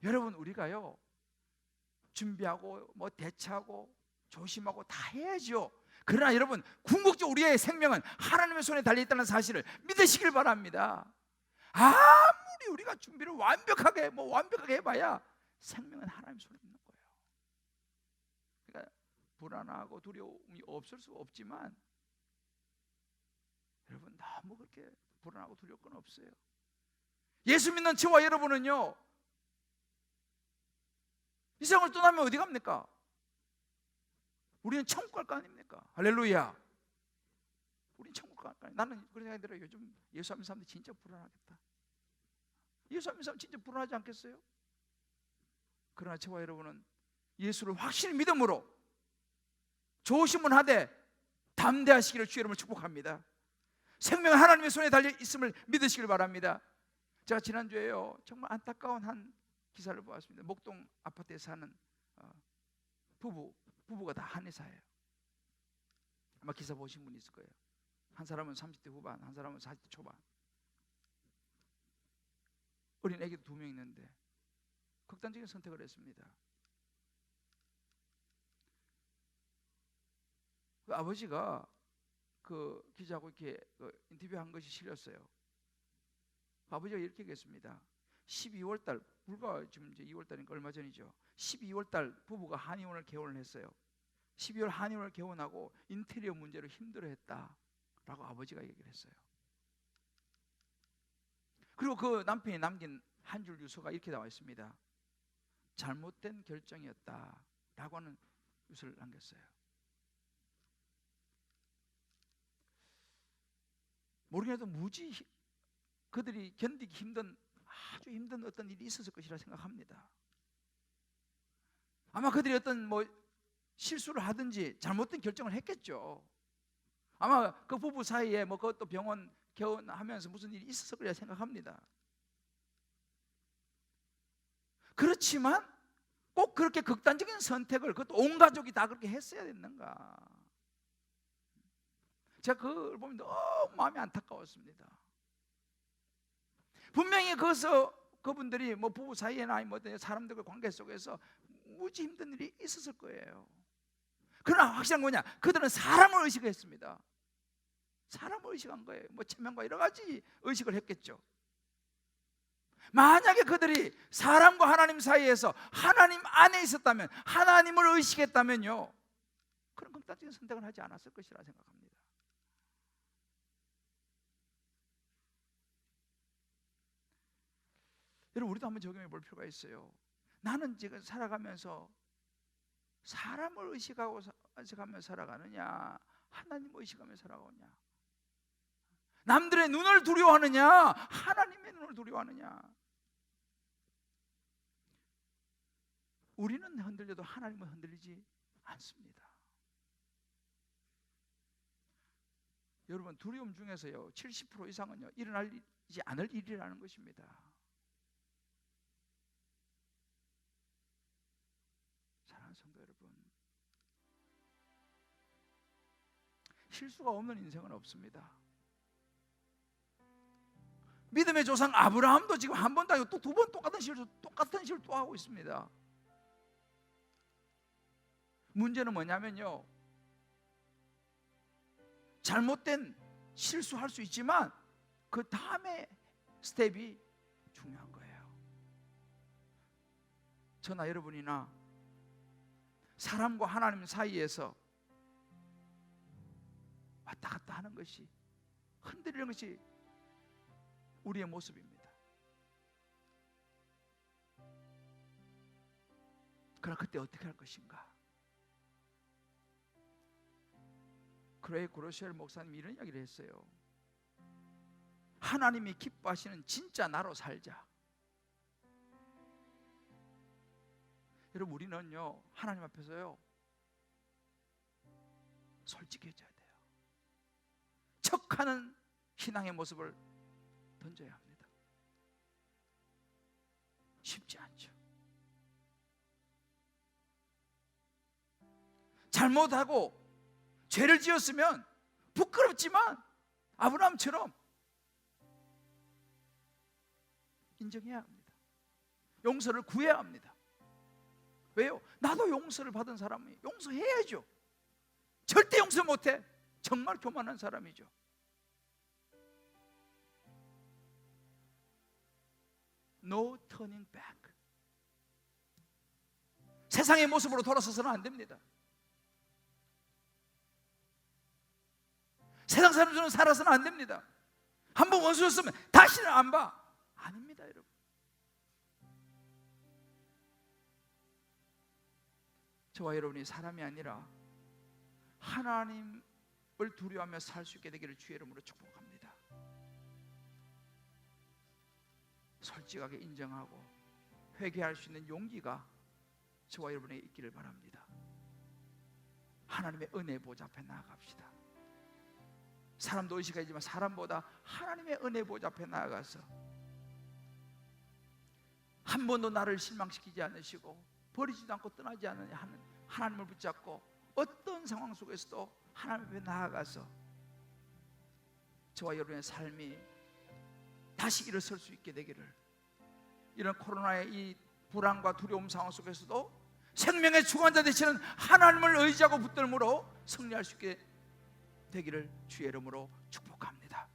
여러분 우리가요 준비하고 대처하고 조심하고 다 해야죠. 그러나 여러분 궁극적으로 우리의 생명은 하나님의 손에 달려있다는 사실을 믿으시길 바랍니다. 아무리 우리가 준비를 완벽하게 해봐야 생명은 하나님의 손에 있는 거예요. 그러니까 불안하고 두려움이 없을 수 없지만 여러분 너무 그렇게 불안하고 두려울 건 없어요. 예수 믿는 저와 여러분은요 이 세상을 떠나면 어디 갑니까? 우리는 천국 갈 거 아닙니까? 할렐루야. 우리는 천국 갈 거 아닙니까? 나는 그런 생각이 들어요. 요즘 예수 믿는 사람들이 진짜 불안하겠다. 예수 믿는 사람 진짜 불안하지 않겠어요? 그러나 저와 여러분은 예수를 확실히 믿음으로 조심은 하되 담대하시기를 주의 이름으로 축복합니다. 생명은 하나님의 손에 달려 있음을 믿으시길 바랍니다. 제가 지난주에요 정말 안타까운 한 기사를 보았습니다. 목동 아파트에 사는 부부가 다 한의사예요. 아마 기사 보신 분 있을 거예요. 한 사람은 30대 후반, 한 사람은 40대 초반. 어린 애기도 2명 있는데 극단적인 선택을 했습니다. 그 아버지가 그 기자하고 이렇게 인터뷰한 것이 실렸어요. 아버지가 이렇게 얘기했습니다. 12월 달, 불과 지금 이제 2월 달이니까 얼마 전이죠. 12월 달 부부가 한의원을 개원을 했어요. 12월 한의원을 개원하고 인테리어 문제로 힘들어했다라고 아버지가 얘기를 했어요. 그리고 그 남편이 남긴 한 줄 유서가 이렇게 나와 있습니다. 잘못된 결정이었다라고 하는 유서를 남겼어요. 모르겠어도 무지 그들이 견디기 힘든, 아주 힘든 어떤 일이 있었을 것이라 생각합니다. 아마 그들이 어떤 실수를 하든지 잘못된 결정을 했겠죠. 아마 그 부부 사이에 그것도 병원 개원하면서 무슨 일이 있었을 거라 생각합니다. 그렇지만 꼭 그렇게 극단적인 선택을, 그것도 온 가족이 다 그렇게 했어야 됐는가? 제가 그걸 보면 너무 마음이 안타까웠습니다. 분명히 그분들이 부부 사이에나 사람들과 관계 속에서 무지 힘든 일이 있었을 거예요. 그러나 확실한 거냐? 그들은 사람을 의식했습니다. 사람을 의식한 거예요. 체면과 여러 가지 의식을 했겠죠. 만약에 그들이 사람과 하나님 사이에서 하나님 안에 있었다면, 하나님을 의식했다면요, 그런 극단적인 선택을 하지 않았을 것이라 생각합니다. 여러분, 우리도 한번 적용해 볼 필요가 있어요. 나는 지금 살아가면서 사람을 의식하며 살아가느냐, 하나님을 의식하며 살아가느냐, 남들의 눈을 두려워하느냐, 하나님의 눈을 두려워하느냐. 우리는 흔들려도 하나님은 흔들리지 않습니다. 여러분, 두려움 중에서요 70% 이상은요 일어나지 않을 일이라는 것입니다. 사랑하는 성도 여러분, 실수가 없는 인생은 없습니다. 믿음의 조상 아브라함도 지금 한 번도 아니고 또 두 번 똑같은 실수를 또 하고 있습니다. 문제는 뭐냐면요, 잘못된 실수할 수 있지만 그 다음에 스텝이 중요한 거예요. 저나 여러분이나 사람과 하나님 사이에서 왔다 갔다 하는 것이, 흔들리는 것이 우리의 모습입니다. 그러나 그때 어떻게 할 것인가? 크레이 그로시엘 목사님이 이런 이야기를 했어요. 하나님이 기뻐하시는 진짜 나로 살자. 여러분, 우리는요 하나님 앞에서요 솔직해져야 돼요. 척하는 신앙의 모습을 던져야 합니다. 쉽지 않죠. 잘못하고 죄를 지었으면 부끄럽지만 아브라함처럼 인정해야 합니다. 용서를 구해야 합니다. 왜요? 나도 용서를 받은 사람이 용서해야죠. 절대 용서 못해. 정말 교만한 사람이죠. No turning back. 세상의 모습으로 돌아서서는 안 됩니다. 세상 사람처럼 살아서는 안 됩니다. 한번 원수였으면 다시는 안 봐. 아닙니다, 여러분. 저와 여러분이 사람이 아니라 하나님을 두려워하며 살 수 있게 되기를 주의 이름으로 축복합니다. 솔직하게 인정하고 회개할 수 있는 용기가 저와 여러분에게 있기를 바랍니다. 하나님의 은혜 보좌 앞에 나아갑시다. 사람도 의식하지만 사람보다 하나님의 은혜 보좌 앞에 나아가서 한 번도 나를 실망시키지 않으시고 버리지도 않고 떠나지 않으냐 하는 하나님을 붙잡고 어떤 상황 속에서도 하나님 앞에 나아가서 저와 여러분의 삶이 다시 일어설 수 있게 되기를, 이런 코로나의 이 불안과 두려움 상황 속에서도 생명의 주관자 되시는 하나님을 의지하고 붙들므로 승리할 수 있게 되기를 주의 이름으로 축복합니다.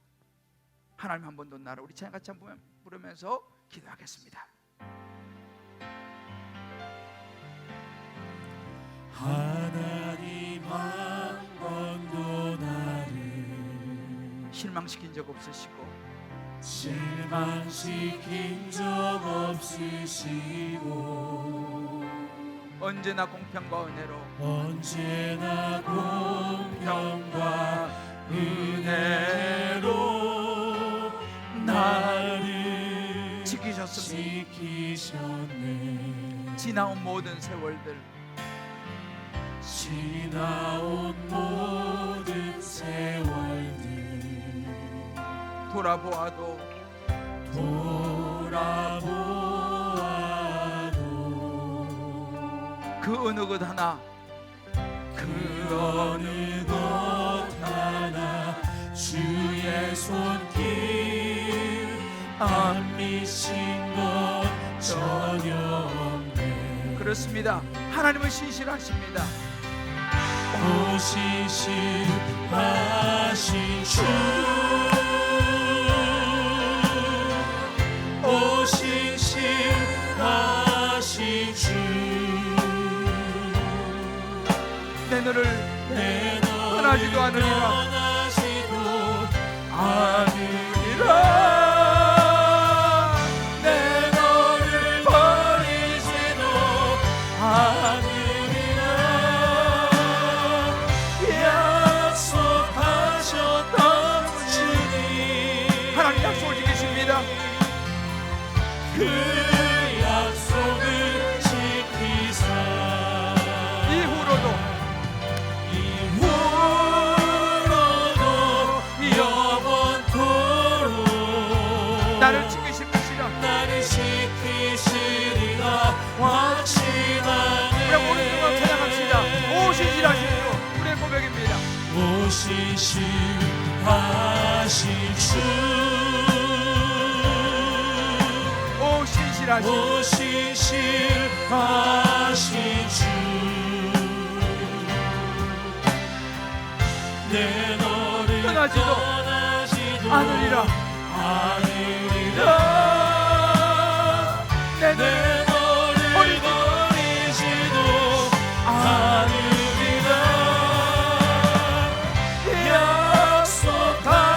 하나님 한 번 더 나를 우리 찬양 같이 한번 부르면서 기도하겠습니다. 하나님 한 번도 나를 실망시킨 적 없으시고 실망시킨 적 없으시고 언제나 공평과 은혜로 언제나 공평과 은혜로 나를 지키셨습니다. 지키셨네. 지나온 모든 세월들 지나온 모든 세월들 돌아보아도 그 어느 것 하나 그 어느 것 하나 주의 손길 안 미신 것 전혀 없네. 그렇습니다. 하나님은 신실하십니다. 오 신실하신 주, 오 신실하신 주, 내 너를 떠나지도 않으리라. 내 너를 버리지도 않으리라. 약속하셨던 주님, 하나님 약속을 지키십니다. 그 약속을 지키사 이후로도 영원토록 나를 지키실 것이라. 나를 지키시리라 확신하네. 우리 오른손을 찬양합시다. 오 신실하신 주, 우리의 고백입니다. 오 신실하신 주, 오 신실하신 오 신실하신 주, 내 너를 떠나지도 않으리라. 내 내 너를 버리지도 않으리라.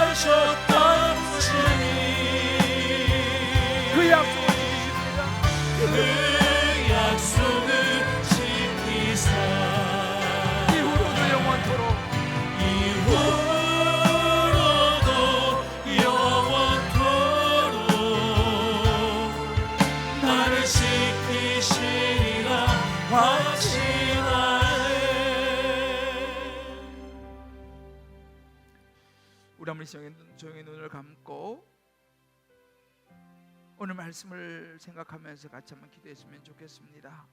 약속하셨던 주님, 그 약속을 지키십니다. 그 약속을 지키사 이후로도 영원토록 나를 지키시리라 확신하네. 우리 한번 조용히 눈을 감고 오늘 말씀을 생각하면서 같이 한번 기도했으면 좋겠습니다.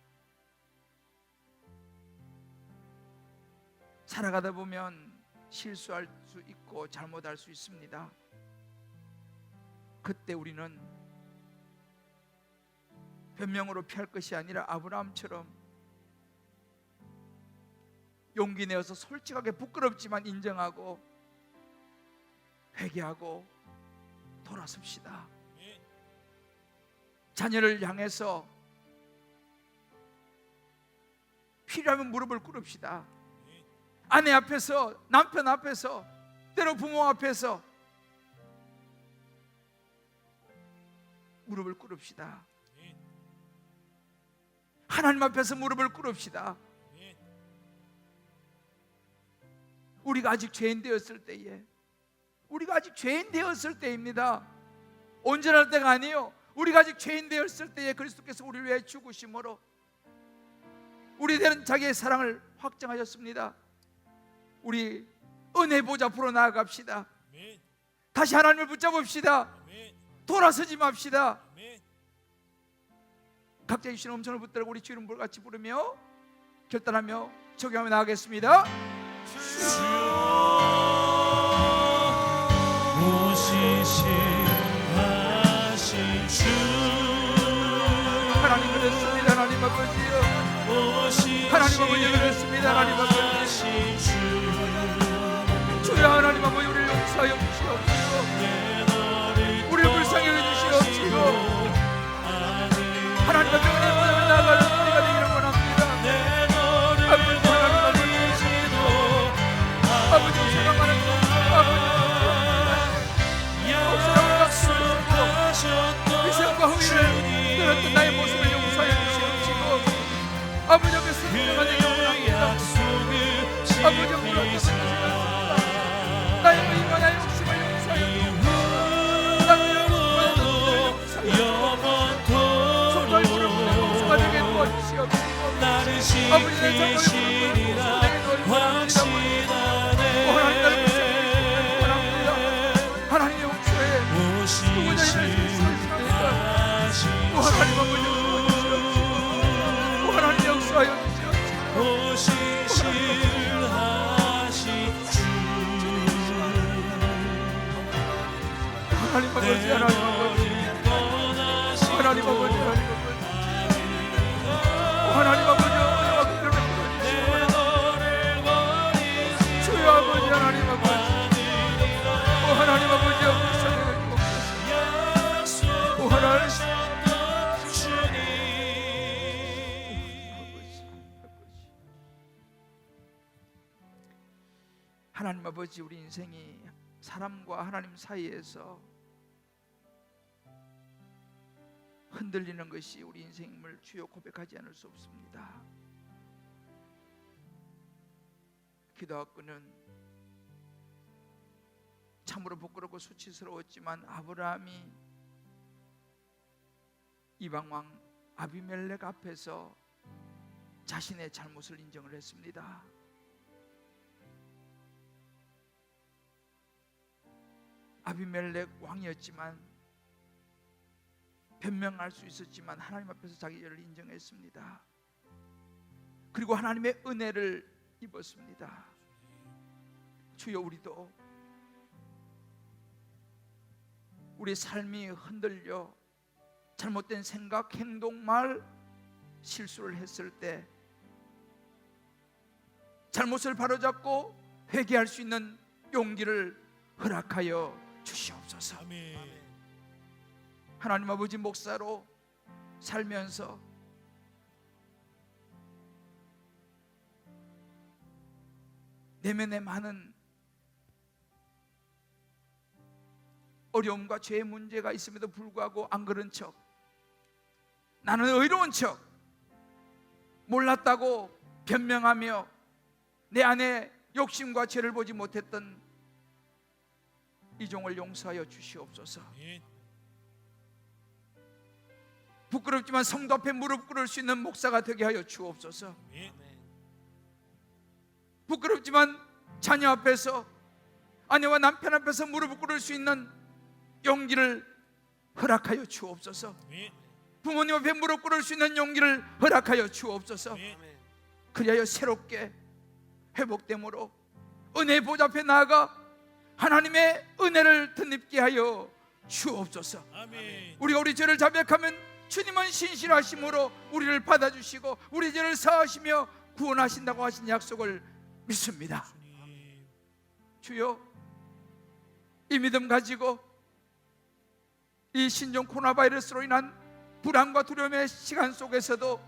살아가다 보면 실수할 수 있고 잘못할 수 있습니다. 그때 우리는 변명으로 피할 것이 아니라 아브라함처럼 용기 내어서 솔직하게 부끄럽지만 인정하고 회개하고 돌아섭시다. 자녀를 향해서 필요하면 무릎을 꿇읍시다. 아내 앞에서, 남편 앞에서, 때로 부모 앞에서 무릎을 꿇읍시다. 하나님 앞에서 무릎을 꿇읍시다. 우리가 아직 죄인 되었을 때에, 우리가 아직 죄인 되었을 때입니다. 온전할 때가 아니에요. 우리가 아직 죄인 되었을 때에 그리스도께서 우리를 위해 죽으심으로 우리에 대한 자기의 사랑을 확정하셨습니다. 우리 은혜 보좌 앞으로 나아갑시다. 다시 하나님을 붙잡읍시다. 돌아서지 맙시다. 각자 주신 음성을 붙들고 우리 주 이름을 같이 부르며 결단하며 적용하며 나가겠습니다. 오시신 하신 주, 하나님 그대로 그렇습니다. 하나님 아버지요, 하나님 아버지 그렇습니다. 하나님 아버지, 주여 하나님 아버지 우리를 용서하여 주시옵시고 우리를 불쌍히 여겨주시옵시고 하나님 앞에 은혜 보여 나아가는 우리가 되기를 원합니다. 아버지 하나님 아버지 제가 말하는 위선과 후위를 들었던 나의 모습을 용서하여 주시옵시고 아버지 앞에 승리가 되기를 원합니다. 아버지 앞에 나의 의와 나의 욕심을 용서하여 주옵시고 나의 영원토록 소설 부르는 목수가 되게 도와주시옵시고 아버지 내 장로의 부르는 목수가 되게 도와주시옵시고 하나님 나를 불쌍히 원합니다. 하나님의 용서에 누구나 이를 하나님 아버지 도와주시옵시고 하나님 역사하여 하나님 아버지 하나님 아버지 하나님 아버지 하나님 아버지 주여 아버지 하나님 아버지 하나님 아버지 하나님 아버지 우리 인생이 사람과 하나님 사이에서 흔들리는 것이 우리 인생임을 주여 고백하지 않을 수 없습니다. 기도하고는 참으로 부끄럽고 수치스러웠지만 아브라함이 이방왕 아비멜렉 앞에서 자신의 잘못을 인정을 했습니다. 아비멜렉 왕이었지만 변명할 수 있었지만 하나님 앞에서 자기 죄를 인정했습니다. 그리고 하나님의 은혜를 입었습니다. 주여 우리도 우리 삶이 흔들려 잘못된 생각, 행동, 말, 실수를 했을 때 잘못을 바로잡고 회개할 수 있는 용기를 허락하여 주시옵소서. 하나님 아버지 목사로 살면서 내면에 많은 어려움과 죄의 문제가 있음에도 불구하고 안 그런 척, 나는 의로운 척, 몰랐다고 변명하며 내 안에 욕심과 죄를 보지 못했던 이 종을 용서하여 주시옵소서. 부끄럽지만 성도 앞에 무릎 꿇을 수 있는 목사가 되게 하여 주옵소서. 부끄럽지만 자녀 앞에서, 아내와 남편 앞에서 무릎 꿇을 수 있는 용기를 허락하여 주옵소서. 부모님 앞에 무릎 꿇을 수 있는 용기를 허락하여 주옵소서. 그리하여 새롭게 회복됨으로 은혜 보좌 앞에 나아가 하나님의 은혜를 덧입게 하여 주옵소서. 우리가 우리 죄를 자백하면 주님은 신실하심으로 우리를 받아주시고 우리 죄를 사하시며 구원하신다고 하신 약속을 믿습니다. 주여, 이 믿음 가지고 이 신종 코로나 바이러스로 인한 불안과 두려움의 시간 속에서도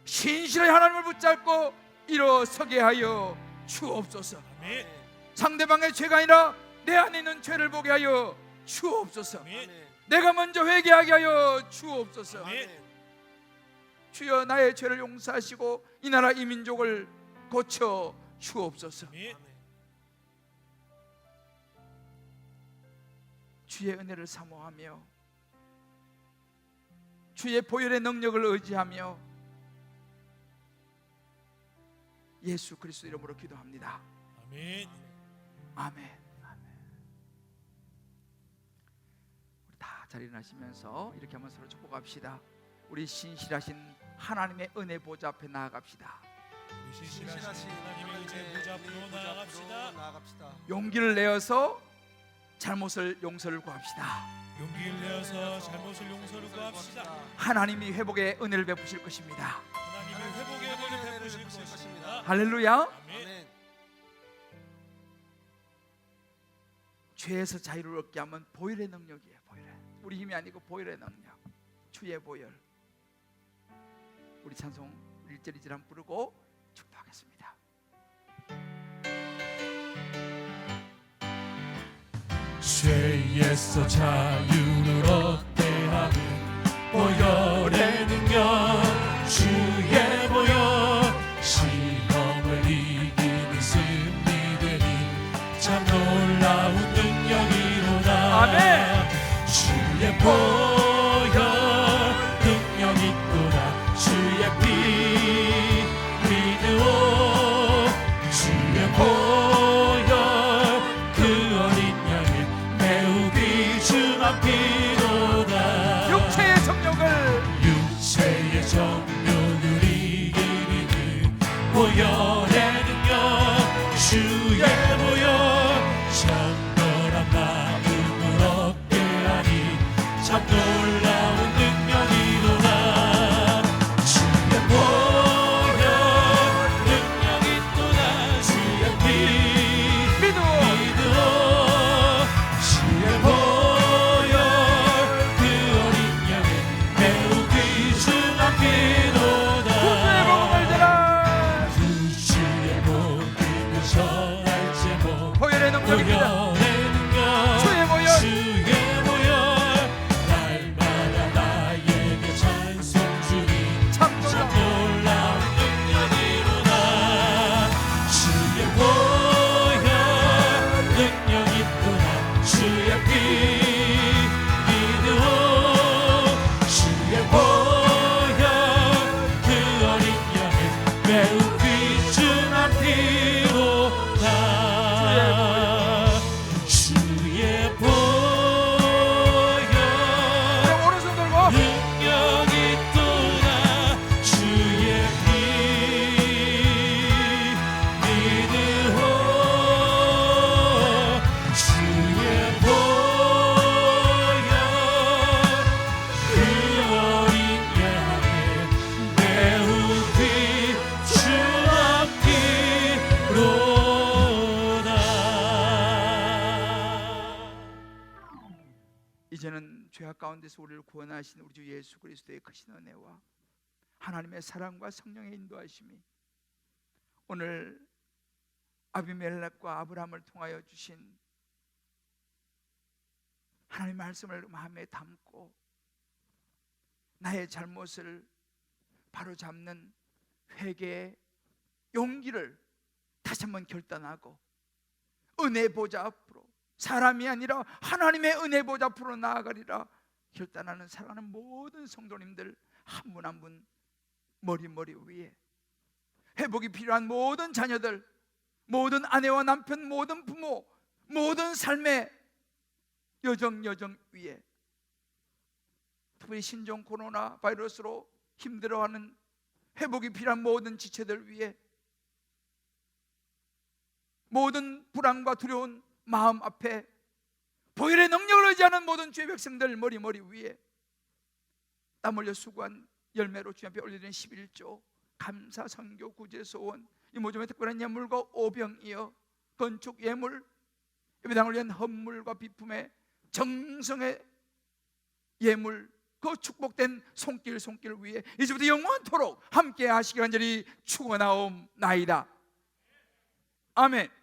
신실히 하나님을 붙잡고 일어서게 하여 주옵소서. 상대방의 죄가 아니라 내 안에 있는 죄를 보게 하여 주옵소서. 내가 먼저 회개하게 하여 주옵소서. 주여, 나의 죄를 용서하시고 이 나라 이 민족을 고쳐 주옵소서. 주의 은혜를 사모하며 주의 보혈의 능력을 의지하며 예수 그리스도 이름으로 기도합니다. 아멘. 아멘. 우리 다 자리 일어나시면서 이렇게 한번 서로 축복합시다. 우리 신실하신 하나님의 은혜 보좌 앞에 나아갑시다. 신실하신 하나님의 은혜 보좌 앞으로 나아갑시다. 용기를 내어서 잘못을 용서를 구합시다. 용기를 내어서 잘못을 용서를 구합시다. 하나님이 회복의 은혜를 베푸실 것입니다. 하나님의 회복의 은혜를 베푸실 것입니다. 할렐루야. 아멘. 죄에서 자유를 얻게 하면 보혈의 능력이에요. 보혈. 우리 힘이 아니고 보혈의 능력. 주의 보혈. 우리 찬송 1절 2절 한번 부르고 축복하겠습니다. 죄에서 자유를 얻게 하는 보혈의 능력, 주의 보혈, 시험을 이기는 승리되니 참 놀라운 능력이로다. 아멘. 주의 보혈 능력 있도다. 주의 피 믿으오. 주의 보혈 그 어린 양의 매우 귀중한 피로다. 육체의 정욕을 이기는 보혈의 능력, 주의 보혈 정결한 마음을 얻게 하니 참 놀라운 능력이로다. 주의 보혈 능력 있도다. 주의 피 믿으오. 주의 보혈 그 어린 양의 매우 귀중한 피로다. 구주의 복음을 들어. 주의 복음을 전할 제목 보혈의 능력입니다. 보혈의 능력, 주의 보혈. 주의 보혈 날마다 나에게 찬송 주니 참 참 놀라운 놀라운 능력이로다. 주의 보혈 능력 있도다. 주의 피 믿으오. 주의 보혈 그 어린 양의 매우 귀중한 피로다. 주의 보혈 오른손 들고 능력 있도다. 주의 피 믿으오. 주의 보혈 그 어린 양의 매우 귀중한 피로다. 이제는 죄악 가운데서 우리를 구원하신 우리 주 예수 그리스도의 크신 은혜와 하나님의 사랑과 성령의 인도하심이 오늘 아비멜렉과 아브라함을 통하여 주신 하나님의 말씀을 마음에 담고 나의 잘못을 바로잡는 회개의 용기를 다시 한번 결단하고 은혜 보좌 앞으로, 사람이 아니라 하나님의 은혜 보좌 앞으로 나아가리라 결단하는 사랑하는 모든 성도님들 한 분 한 분 머리 위에, 회복이 필요한 모든 자녀들, 모든 아내와 남편, 모든 부모, 모든 삶의 여정 위에, 특별히 신종 코로나 바이러스로 힘들어하는 회복이 필요한 모든 지체들 위에, 모든 불안과 두려운 마음 앞에 보혈의 능력을 의지하는 모든 주의 백성들 머리 위에 땀 흘려 수고한 열매로 주님 앞에 올려드린 11조 감사 선교 구제 소원, 이 모종의 특별한 예물과 오병이어 건축 예물, 예배당을 위한 헌물과 비품의 정성의 예물, 그 축복된 손길 위에 이제부터 영원토록 함께 하시길 간절히 축원하옵나이다. 아멘.